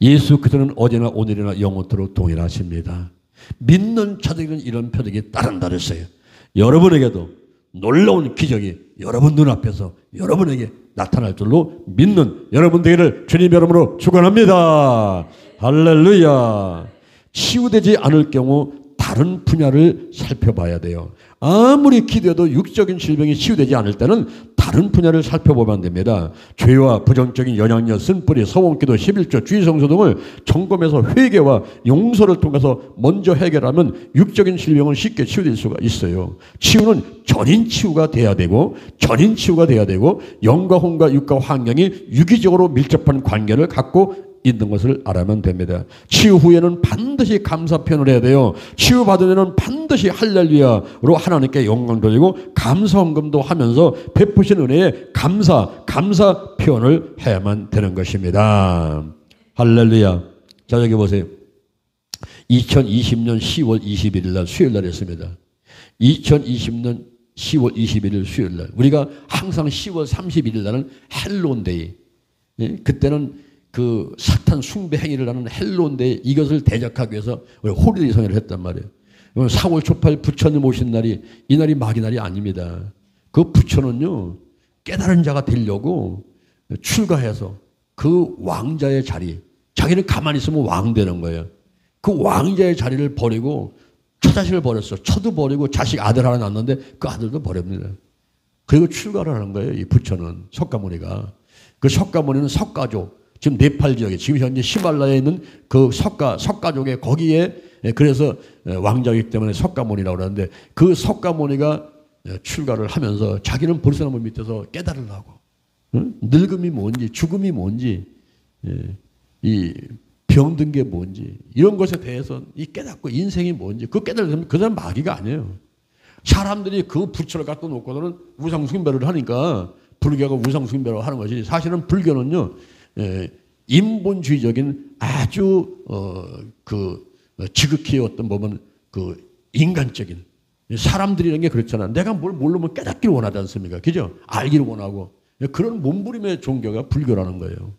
예수 그리스도는 어제나 오늘이나 영원토록 동일하십니다. 믿는 자들에게는 이런 표적이 따른다 그랬어요. 여러분에게도 놀라운 기적이 여러분 눈앞에서 여러분에게 나타날 줄로 믿는 여러분 되기를 주님 이름으로 축원합니다. 할렐루야. 치유되지 않을 경우 다른 분야를 살펴봐야 돼요. 아무리 기도해도 육적인 질병이 치유되지 않을 때는 다른 분야를 살펴보면 됩니다. 죄와 부정적인 연약력, 쓴뿌리, 서원기도, 11조, 주의성소 등을 점검해서 회개와 용서를 통해서 먼저 해결하면 육적인 질병은 쉽게 치유될 수가 있어요. 치유는 전인 치유가 돼야 되고 영과 혼과 육과 환경이 유기적으로 밀접한 관계를 갖고 있는 것을 알아면 됩니다. 치유 후에는 반드시 감사 표현을 해야 돼요. 치유받으면 반드시 할렐루야로 하나님께 영광 돌리고 감사 헌금도 하면서 베푸신 은혜에 감사 표현을 해야만 되는 것입니다. 할렐루야. 자, 여기 보세요. 2020년 10월 21일 날 수요일 날이었습니다. 2020년 10월 21일 수요일 날. 우리가 항상 10월 31일 날은 헬로운데이. 그때는 그 사탄 숭배 행위를 하는 헬로운데이 이것을 대적하기 위해서 우리 홀리데이 성회를 했단 말이에요. 4월 초팔 부처님 오신 날이 이 날이 마귀 날이 아닙니다. 그 부처는요 깨달은 자가 되려고 출가해서 그 왕자의 자리, 자기는 가만히 있으면 왕 되는 거예요. 그 왕자의 자리를 버리고 처자식을 버렸어. 처도 버리고 자식 아들 하나 낳았는데 그 아들도 버립니다. 그리고 출가를 하는 거예요. 이 부처는 석가모니가. 그 석가모니는 석가족. 지금 네팔 지역에 지금 현재 히말라야에 있는 그 석가족에 거기에 그래서 왕자이기 때문에 석가모니라고 그러는데 그 석가모니가 출가를 하면서 자기는 벌써나무 밑에서 깨달으려고 늙음이 뭔지 죽음이 뭔지 이 병든 게 뭔지 이런 것에 대해서 이 깨닫고 인생이 뭔지 그 깨달으면 그 사람 마귀가 아니에요. 사람들이 그 부처를 갖다 놓고서는 우상 숭배를 하니까 불교가 우상 숭배를 하는 것이 사실은 불교는요. 인본주의적인 아주 지극히 어떤 보면 그 인간적인 사람들이라는 게 그렇잖아. 내가 뭘 모르면 깨닫기를 원하지 않습니까? 그죠? 알기를 원하고 그런 몸부림의 종교가 불교라는 거예요.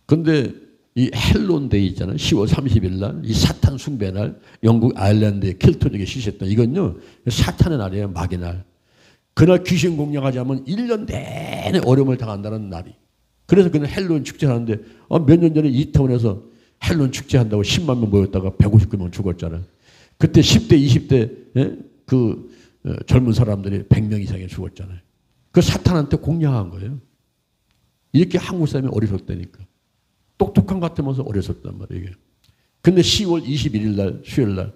그런데 이 헬론데이 있잖아요. 10월 30일 날 이 사탄 숭배 날 영국 아일랜드의 킬톤역에 시셨던 이건요 사탄의 날이에요. 마귀 날. 그날 귀신 공략하지 않으면 1년 내내 어려움을 당한다는 날이. 그래서 그는 헬로윈 축제하는데 몇 년 전에 이태원에서 헬로윈 축제한다고 10만 명 모였다가 150명 죽었잖아요. 그때 10대, 20대 그 젊은 사람들이 100명 이상이 죽었잖아요. 그 사탄한테 공략한 거예요. 이렇게 한국 사람이 어리석다니까. 똑똑한 것 같으면서 어리석단 말이에요. 이게. 근데 10월 21일 날 수요일 날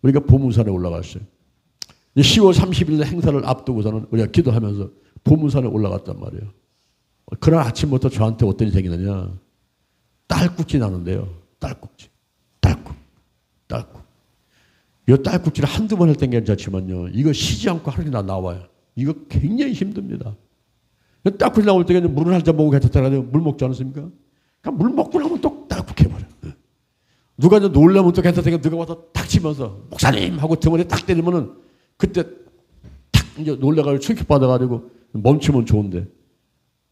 우리가 보문산에 올라갔어요. 10월 30일 날 행사를 앞두고서는 우리가 기도하면서 보문산에 올라갔단 말이에요. 그날 아침부터 저한테 어떤 일이 생기느냐. 딸꾹질 나는데요. 딸꾹질. 딸꾹. 이 딸꾹질을 한두 번 할 땐 괜찮지만요. 이거 쉬지 않고 하루에 나와요. 이거 굉장히 힘듭니다. 딸꾹질 나올 때 물을 한 잔 먹고 괜찮다고 물 먹지 않습니까? 그러니까 물 먹고 나면 또 딸꾹해버려. 누가 이제 놀라면 또 괜찮다니까 누가 와서 탁 치면서 목사님 하고 등원에 딱 때리면은 그때 탁 이제 놀래가지고 충격받아가지고 멈추면 좋은데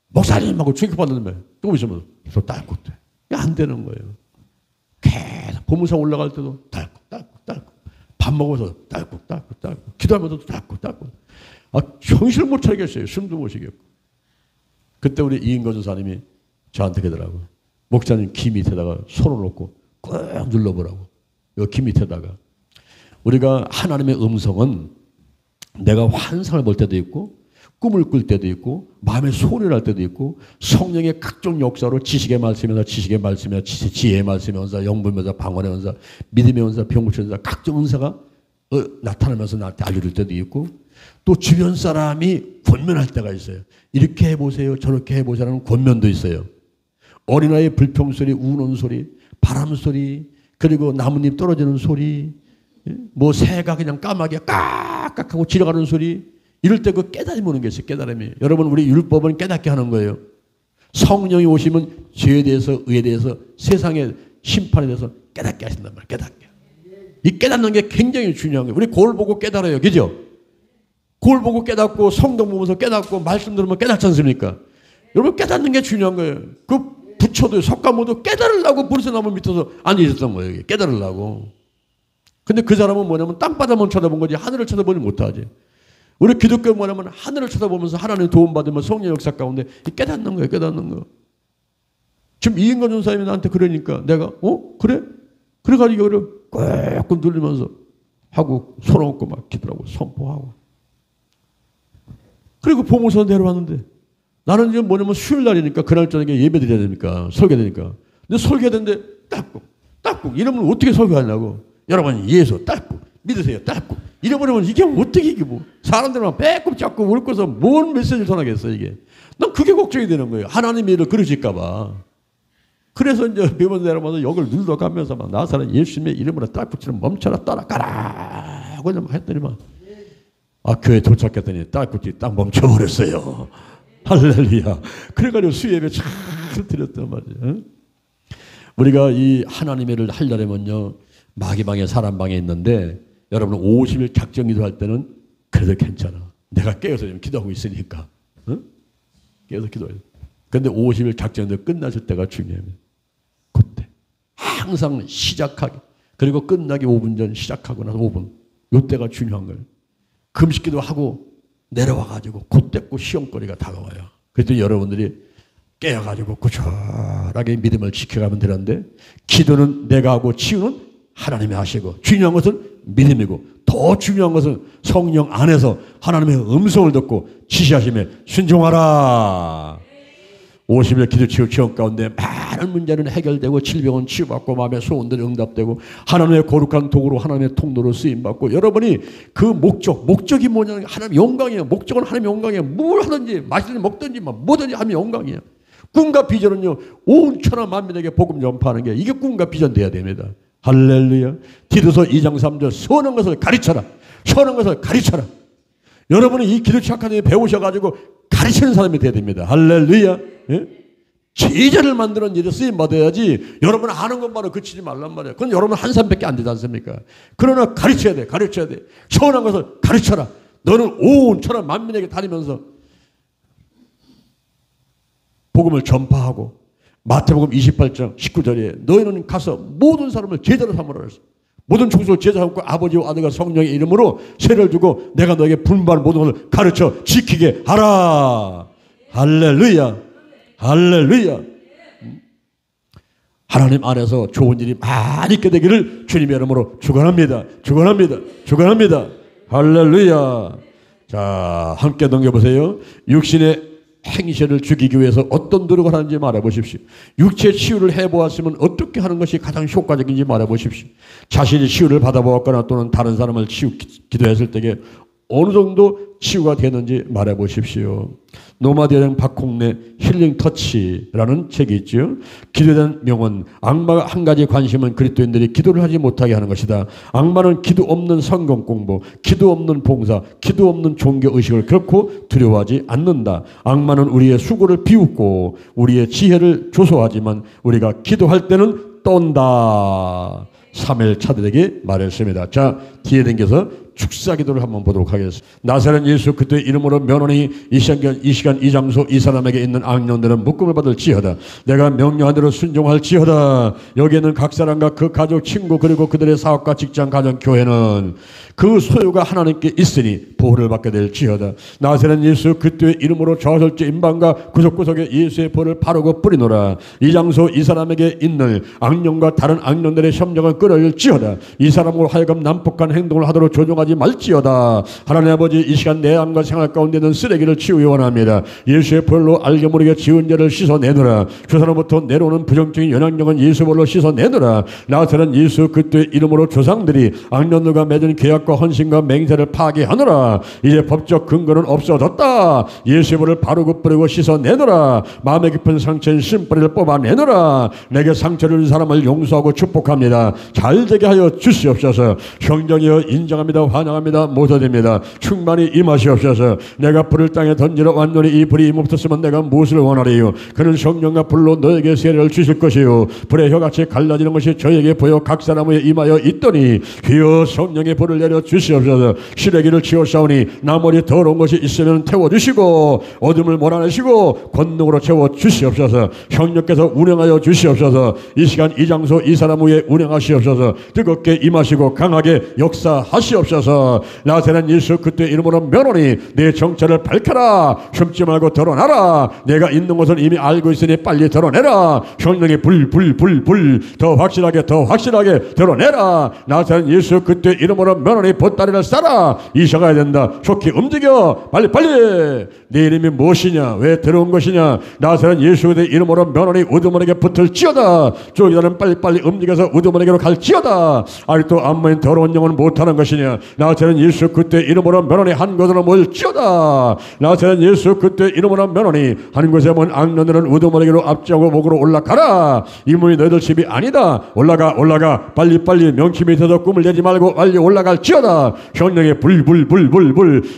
목사님 하고 충격받으면 조금 있으면 또 딸꾹대. 안 되는 거예요. 계속 보문상 올라갈 때도 딸꾹. 밥 먹어서 딸꾹. 기도하면서도 딸꾹. 정신을 못 차리겠어요. 숨도 못 쉬겠고. 그때 우리 이인건 전사님이 저한테 그러더라고요. 목사님 귀 밑에다가 손을 놓고 꾹 눌러보라고. 이 귀 밑에다가. 우리가 하나님의 음성은 내가 환상을 볼 때도 있고 꿈을 꿀 때도 있고 마음의 소리를 할 때도 있고 성령의 각종 역사로 지식의 말씀이면서 지혜의 말씀이면서 영분면서 방언의 은사, 믿음의 은사, 병고치는 은사 각종 은사가 나타나면서 나한테 알려줄 때도 있고 또 주변 사람이 권면할 때가 있어요. 이렇게 해보세요. 저렇게 해보세요라는 권면도 있어요. 어린아이의 불평소리, 우는 소리, 바람소리 그리고 나뭇잎 떨어지는 소리 뭐 새가 그냥 까마귀가 깍깍하고 지나가는 소리 이럴 때 그 깨달음이 오는 게 있어요. 깨달음이. 여러분 우리 율법은 깨닫게 하는 거예요. 성령이 오시면 죄에 대해서 의에 대해서 세상의 심판에 대해서 깨닫게 하신단 말이에요. 깨닫게. 이 깨닫는 게 굉장히 중요한 거예요. 우리 거울 보고 깨달아요. 그죠? 거울 보고 깨닫고 성경 보면서 깨닫고 말씀 들으면 깨닫지 않습니까? 여러분 깨닫는 게 중요한 거예요. 그 부처도 석가모도 깨달으려고 버리서나무 밑에서 앉아있었던 거예요. 깨달으려고. 근데 그 사람은 뭐냐면 땅바닥만 쳐다본 거지 하늘을 쳐다보지 못하지. 우리 기독교는 뭐냐면 하늘을 쳐다보면서 하나님의 도움받으면 성령 역사 가운데 깨닫는 거예요. 깨닫는 거. 지금 이인건 전사님이 나한테 그러니까 내가 그래? 그래가지고 이거를 꾹꾹 눌리면서 하고 손 얹고 막 기도하고 선포하고 그리고 보면서 내려왔는데 나는 이제 뭐냐면 수요일 날이니까 그날 저녁에 예배 드려야 되니까 설교되니까 근데 설교되는데 딸꾹 이러면 어떻게 설교하냐고 여러분 예수 딸꾹 믿으세요 딸꾹 이래버리면 이게 어떻게 이게 뭐 사람들만 빼꼼 잡고 울고서 뭔 메시지를 전하겠어 이게 난 그게 걱정이 되는 거예요. 하나님의 일을 그러실까 봐. 그래서 이제 매번 내려가면서 역을 눌러가면서 막 나사렛 예수님의 이름으로 딸꾹질을 멈춰라 따라가라 하고 막 했더니만 교회 도착했더니 딸꾹질이 딱 멈춰버렸어요. 할렐루야. 그래가지고 수예배 잘 드렸단 말이에요. 우리가 이 하나님의 일을 하려면요 마귀방에 사람방에 있는데 여러분 50일 작정기도 할 때는 그래도 괜찮아. 내가 깨어서 지금 기도하고 있으니까. 깨어서 기도해요. 그런데 50일 작정기도 끝나실 때가 중요합니다. 그때 항상 시작하기 그리고 끝나기 5분 전 시작하고 나서 5분 이때가 중요한 거예요. 금식기도 하고 내려와가지고 그때 꼭 시험거리가 다가와요. 그래서 여러분들이 깨어가지고 꾸준하게 믿음을 지켜가면 되는데 기도는 내가 하고 치유는 하나님이 하시고 중요한 것은 믿음이고 더 중요한 것은 성령 안에서 하나님의 음성을 듣고 지시하심에 순종하라. 50일 기도 치유 체험 가운데 많은 문제는 해결되고 질병은 치유받고 마음의 소원들이 응답되고 하나님의 거룩한 도구로 하나님의 통로로 쓰임받고 여러분이 그 목적이 뭐냐면 하나님의 영광이에요. 목적은 하나님의 영광이에요. 뭘 하든지 맛있는 뭐든지 뭐든지 하나님의 영광이에요. 꿈과 비전은요 온 천하 만민에게 복음 전파하는 게 이게 꿈과 비전 돼야 됩니다. 할렐루야. 디도서 2장 3절 선한 것을 가르쳐라. 선한 것을 가르쳐라. 여러분이 이 기도 착하게 배우셔가지고 가르치는 사람이 돼야 됩니다. 할렐루야. 예? 제자를 만드는 일에 쓰임 받아야지 여러분 아는 것만으로 그치지 말란 말이에요. 그건 여러분 한 사람밖에 안 되지 않습니까? 그러나 가르쳐야 돼. 선한 것을 가르쳐라. 너는 온 천하 만민에게 다니면서 복음을 전파하고 마태복음 28장 19절에 너희는 가서 모든 사람을 제자로 삼으라 그랬어. 모든 족속을 제자 삼고 아버지와 아들과 성령의 이름으로 세례를 주고 내가 너에게 분부한 모든 것을 가르쳐 지키게 하라. 할렐루야. 할렐루야. 하나님 안에서 좋은 일이 많이 있게 되기를 주님의 이름으로 축원합니다. 축원합니다. 축원합니다. 할렐루야. 자, 함께 넘겨보세요. 육신의 행실을 죽이기 위해서 어떤 노력을 하는지 말해보십시오. 육체 치유를 해보았으면 어떻게 하는 것이 가장 효과적인지 말해보십시오. 자신이 치유를 받아보았거나 또는 다른 사람을 기도했을 때에 어느 정도 치유가 되는지 말해보십시오. 노마디언 박홍래 힐링 터치라는 책이 있죠. 기도에 대한 명언. 악마가 한 가지 관심은 그리스도인들이 기도를 하지 못하게 하는 것이다. 악마는 기도 없는 성경 공부, 기도 없는 봉사, 기도 없는 종교의식을 결코 두려워하지 않는다. 악마는 우리의 수고를 비웃고 우리의 지혜를 조소하지만 우리가 기도할 때는 떤다. 사무엘 차들에게 말했습니다. 자, 뒤에 당겨서 축사기도를 한번 보도록 하겠습니다. 나사렛 예수 그리스도의 이름으로 면허니 이 시간 이 장소 이 사람에게 있는 악령들은 묶음을 받을지어다. 내가 명령한 대로 순종할지어다. 여기에는 각 사람과 그 가족 친구 그리고 그들의 사업과 직장 가정 교회는 그 소유가 하나님께 있으니 보호를 받게 될지어다. 나사렛 예수 그리스도의 이름으로 저설제 임방과 구석구석에 예수의 벌을 바르고 뿌리노라. 이 장소 이 사람에게 있는 악령과 다른 악령들의 협력을 끌어올지어다. 이 사람으로 하여금 난폭한 행동을 하도록 조종하지 말지어다. 하나님 아버지, 이 시간 내 안과 생활 가운데 있는 쓰레기를 치우기 원합니다. 예수의 벌로 알게 모르게 지은 죄를 씻어내느라. 조상으로부터 내려오는 부정적인 영향력은 예수 벌로 씻어내느라. 나사렛 예수 그리스도의 이름으로 조상들이 악령들과 맺은 계약과 헌신과 맹세를 파괴하느라. 이제 법적 근거는 없어졌다. 예수의 벌을 바르고 뿌리고 씻어내느라. 마음에 깊은 상처인 심뿌리를 뽑아내느라. 내게 상처를 준 사람을 용서하고 축복합니다. 잘되게 하여 주시옵소서. 형정이여 인정합니다. 환영합니다. 모셔집니다. 충만히 임하시옵소서. 내가 불을 땅에 던지러 왔노니 이 불이 임없었으면 내가 무엇을 원하리요. 그는 성령과 불로 너에게 세례를 주실 것이요. 불의 혀같이 갈라지는 것이 저에게 보여 각 사람 위에 임하여 있더니 주여 성령의 불을 내려 주시옵소서. 시래기를 치우사오니 나머지 더러운 것이 있으면 태워주시고 어둠을 몰아내시고 권능으로 채워주시옵소서. 성령께서 운행하여 주시옵소서. 이 시간 이 장소 이 사람 위에 운행하시옵소서. 뜨겁게 임하시고 강하게 역사하시옵소서. 나사렛 예수 그리스도의 이름으로 면허니 내 정체를 밝혀라. 숨지 말고 드러나라. 내가 있는 것을 이미 알고 있으니 빨리 드러내라. 성령의 불 더 확실하게 드러내라. 나사렛 예수 그리스도의 이름으로 면허니 보따리를 싸라. 이셔가야 된다. 속히 움직여. 빨리 내 이름이 무엇이냐, 왜 들어온 것이냐. 나사렛 예수 그리스도의 이름으로 면허니 우두머리에게 붙을지어다. 저기다는 빨리 움직여서 우두머리에게로 갈지어다. 아직도 암모인 더러운 영은 못하는 것이냐. 나사렛 예수 그리스도의 이름으로 면허니 한 곳으로 모일지어다. 나사렛 예수 그리스도의 이름으로 면허니 한 곳에 모인 악령들은 우두머리에게로 앞지하고 목으로 올라가라. 이 문이 너희들 집이 아니다. 올라가 빨리 명심이 있어서 꿈을 내지 말고 빨리 올라갈지어다. 성령의 불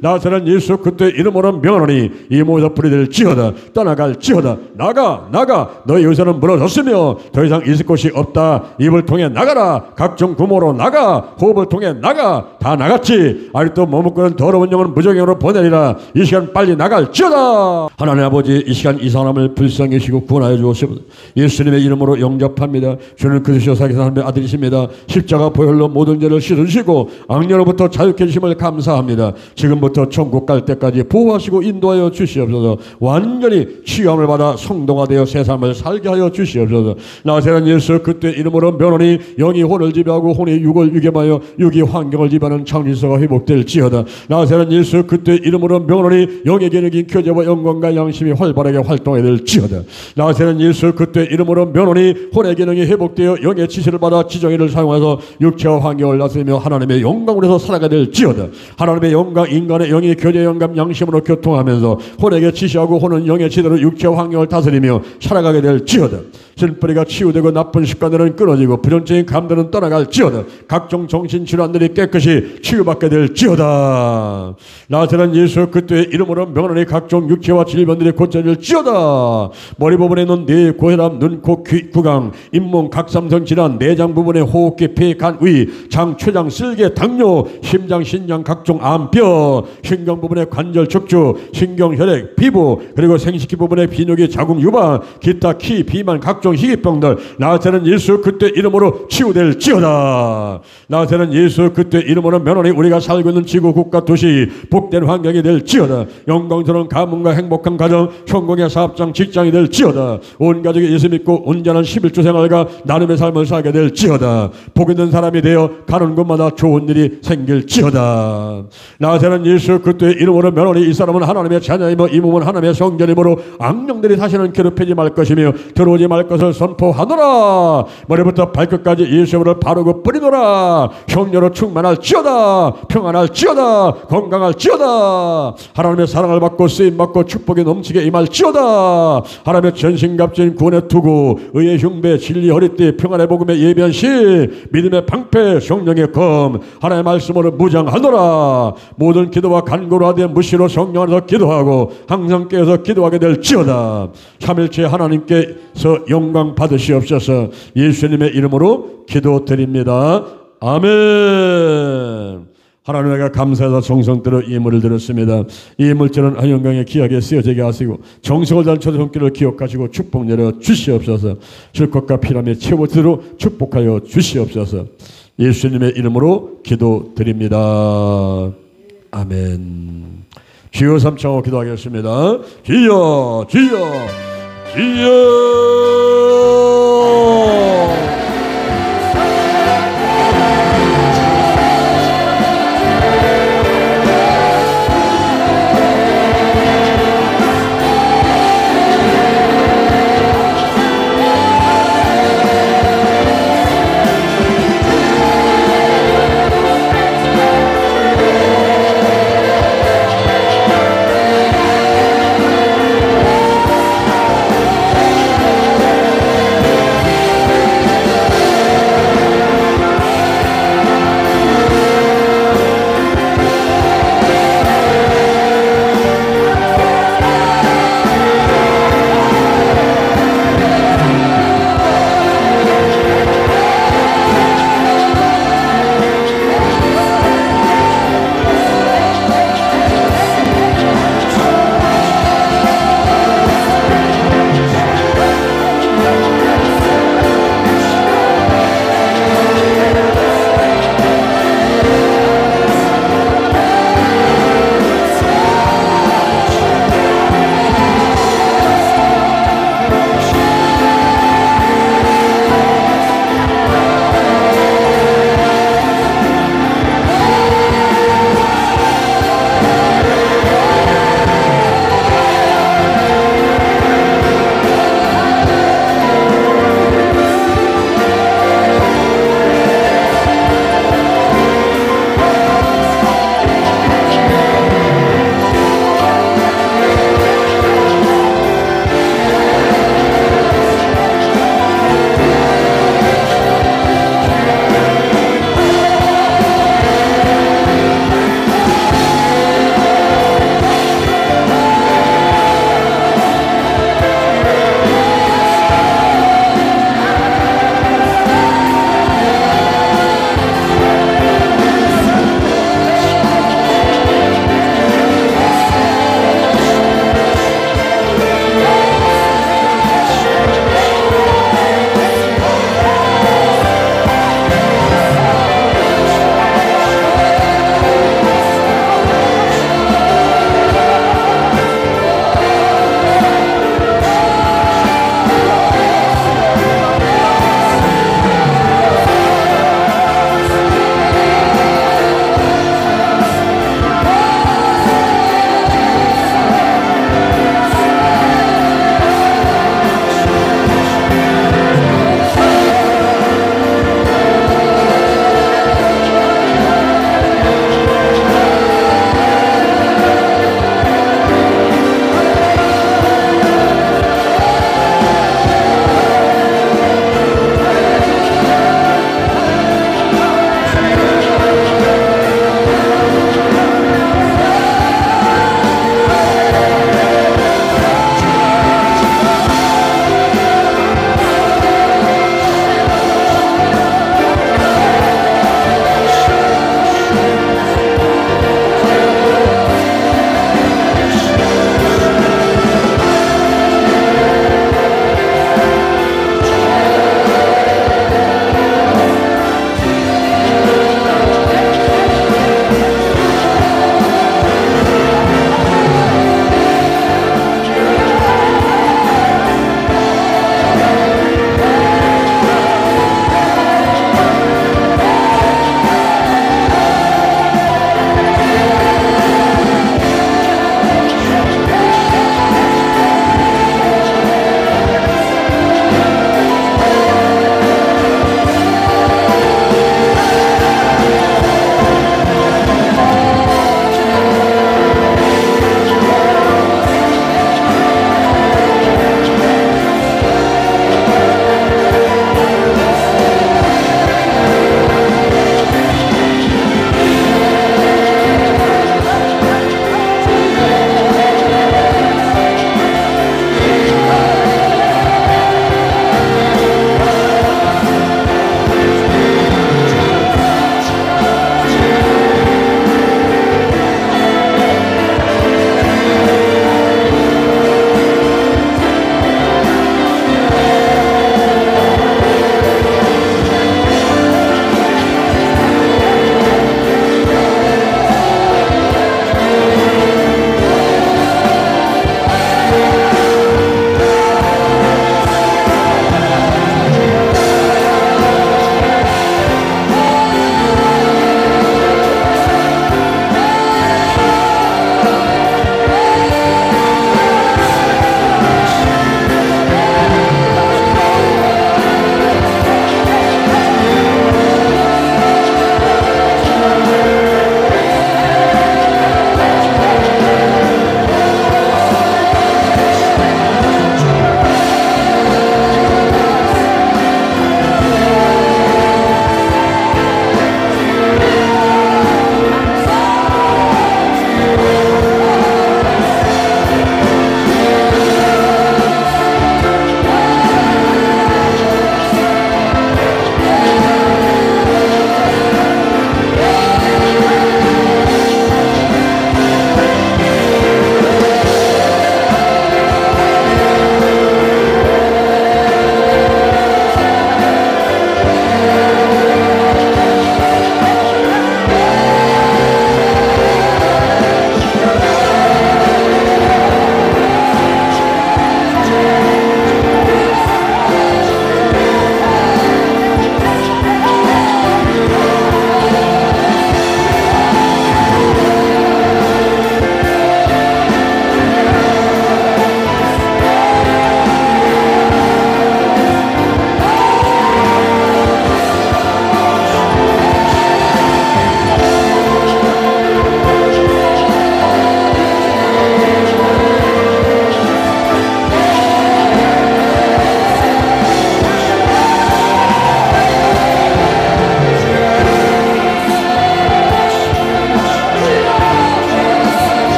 나사렛 예수 그리스도의 이름으로 면허니 이 몸에서 불이 될지어다. 떠나갈지어다. 나가 너희 의사는 무너졌으며 더 이상 있을 곳이 없다. 입을 통해 나가라. 각종 구멍으로 나가. 호흡을 통해 나가. 다 나갔지. 아직도 머뭇거리는 더러운 영은 무정령으로 보내리라. 이 시간 빨리 나갈지어다. 하나님 아버지, 이 시간 이 사람을 불쌍히 여시고 구원하여 주옵소서. 예수님의 이름으로 영접합니다. 주는 그리스도 살아계신 하나님의 아들이십니다. 십자가 보혈로 모든 죄를 씻으시고 악령으로부터 자유케 해주심을 감사합니다. 지금부터 천국 갈 때까지 보호하시고 인도하여 주시옵소서. 완전히 치유함을 받아 성동화되어 새 삶을 살게 하여 주시옵소서. 나사렛 예수 그리스도의 이름으로 면허니 영이 혼을 지배하고 혼이 육을 유괴하여 육이 환경을 지배하는 창조서가 회복될지어다. 나사렛 예수 그리스도의 이름으로 면허니 영의 개력인 교제와 영광과 양심이 활발하게 활동해야 될지어다. 나사렛 예수 그리스도의 이름으로 면허니 혼의 기능이 회복되어 영의 지시를 받아 지정의를 사용해서 육체와 환경을 다스리며 하나님의 영광으로 해서 살아가야 될지어다. 하나님의 영광 인간의 영이 교제 영감 양심으로 교통하면서 혼에게 지시하고 혼은 영의 지대로 육체와 환경을 다스리며 살아가게 될지어다. 진뿌리가 치유되고 나쁜 습관들은 끊어지고 부정적인 감들은 떠나갈지어다. 각종 정신질환들이 깨끗이 치유받게 될지어다. 나사렛 예수 그리스도의 이름으로 명하노니 각종 육체와 질병들이 고쳐질지어다. 머리 부분에 있는 뇌, 고혈압, 눈, 코, 귀, 구강, 잇몸, 각삼성 질환, 내장 부분에 호흡기, 폐, 간, 위, 장, 췌장, 쓸개, 당뇨, 심장, 신장, 각종 암뼈, 신경 부분에 관절, 척추, 신경, 혈액, 피부, 그리고 생식기 부분에 비뇨기, 자궁, 유방, 기타, 키, 비만, 각종 희귀병들 나사렛 예수 그리스도의 이름으로 치유될지어다. 나사렛 예수 그리스도의 이름으로 오는 면원이 우리가 살고 있는 지구, 국가, 도시 복된 환경이 될지어다. 영광스러운 가문과 행복한 가정, 성공의 사업장, 직장이 될지어다. 온 가족이 예수 믿고 온전한 11주 생활과 나눔의 삶을 살게 될지어다. 복 있는 사람이 되어 가는 곳마다 좋은 일이 생길지어다. 나사렛 예수 그리스도의 이름으로 면원이 이 사람은 하나님의 자녀이며 이 몸은 하나님의 성전이므로 악령들이 다시는 괴롭히지 말 것이며 들어오지 말 것을 선포하노라. 머리부터 발끝까지 예수를 바르고 뿌리노라. 성령으로 충만할지어다. 평안할지어다. 건강할지어다. 하나님의 사랑을 받고 쓰임받고 축복이 넘치게 임할지어다. 하나님의 전신갑주인 구원의 투구, 의의 흉배, 진리 허리띠, 평안의 복음의 예비한 시, 믿음의 방패, 성령의 검, 하나님의 말씀으로 무장하노라. 모든 기도와 간구로 하되 무시로 성령 안에서 기도하고 항상 깨어서 기도하게 될지어다. 삼일째 하나님께서 영광 받으시옵소서. 예수님의 이름으로 기도드립니다. 아멘. 하나님, 내가 감사해서 정성대로 이 예물을 드렸습니다. 이 예물들은 영광에 귀하게 쓰여지게 하시고 정성을 다한 저의 손길을 기억하시고 축복 내려 주시옵소서. 줄 것과 피라며 채워지도록 축복하여 주시옵소서. 예수님의 이름으로 기도드립니다. 아멘. 주여 삼창하고 기도하겠습니다. 주여, 주여, 주여.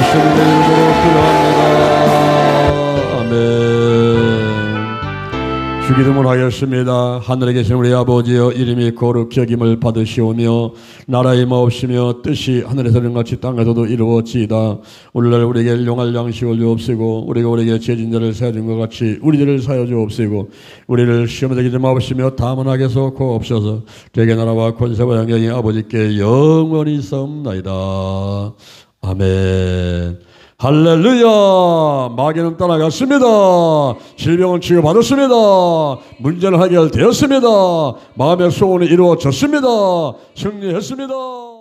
예수님의 이름으로 기도합니다. 아멘. 주기도문 하겠습니다. 하늘에 계신 우리 아버지여, 이름이 거룩히 여김을 받으시오며 나라의 마옵시며 뜻이 하늘에서는 같이 땅에서도 이루어지이다. 오늘날 우리에게 일용할 양식을 주옵시고 우리가 우리에게 죄진 자를 사여준 것 같이 우리들을 사여 주옵시고 우리를 시험에 들게 하지 마옵시며 다만 악에서 구하옵소서. 대개 나라와 권세와 영광이 아버지께 영원히 있사옵나이다. 아멘. 할렐루야. 마귀는 떠나갔습니다. 질병은 치유받았습니다. 문제는 해결되었습니다. 마음의 소원이 이루어졌습니다. 승리했습니다.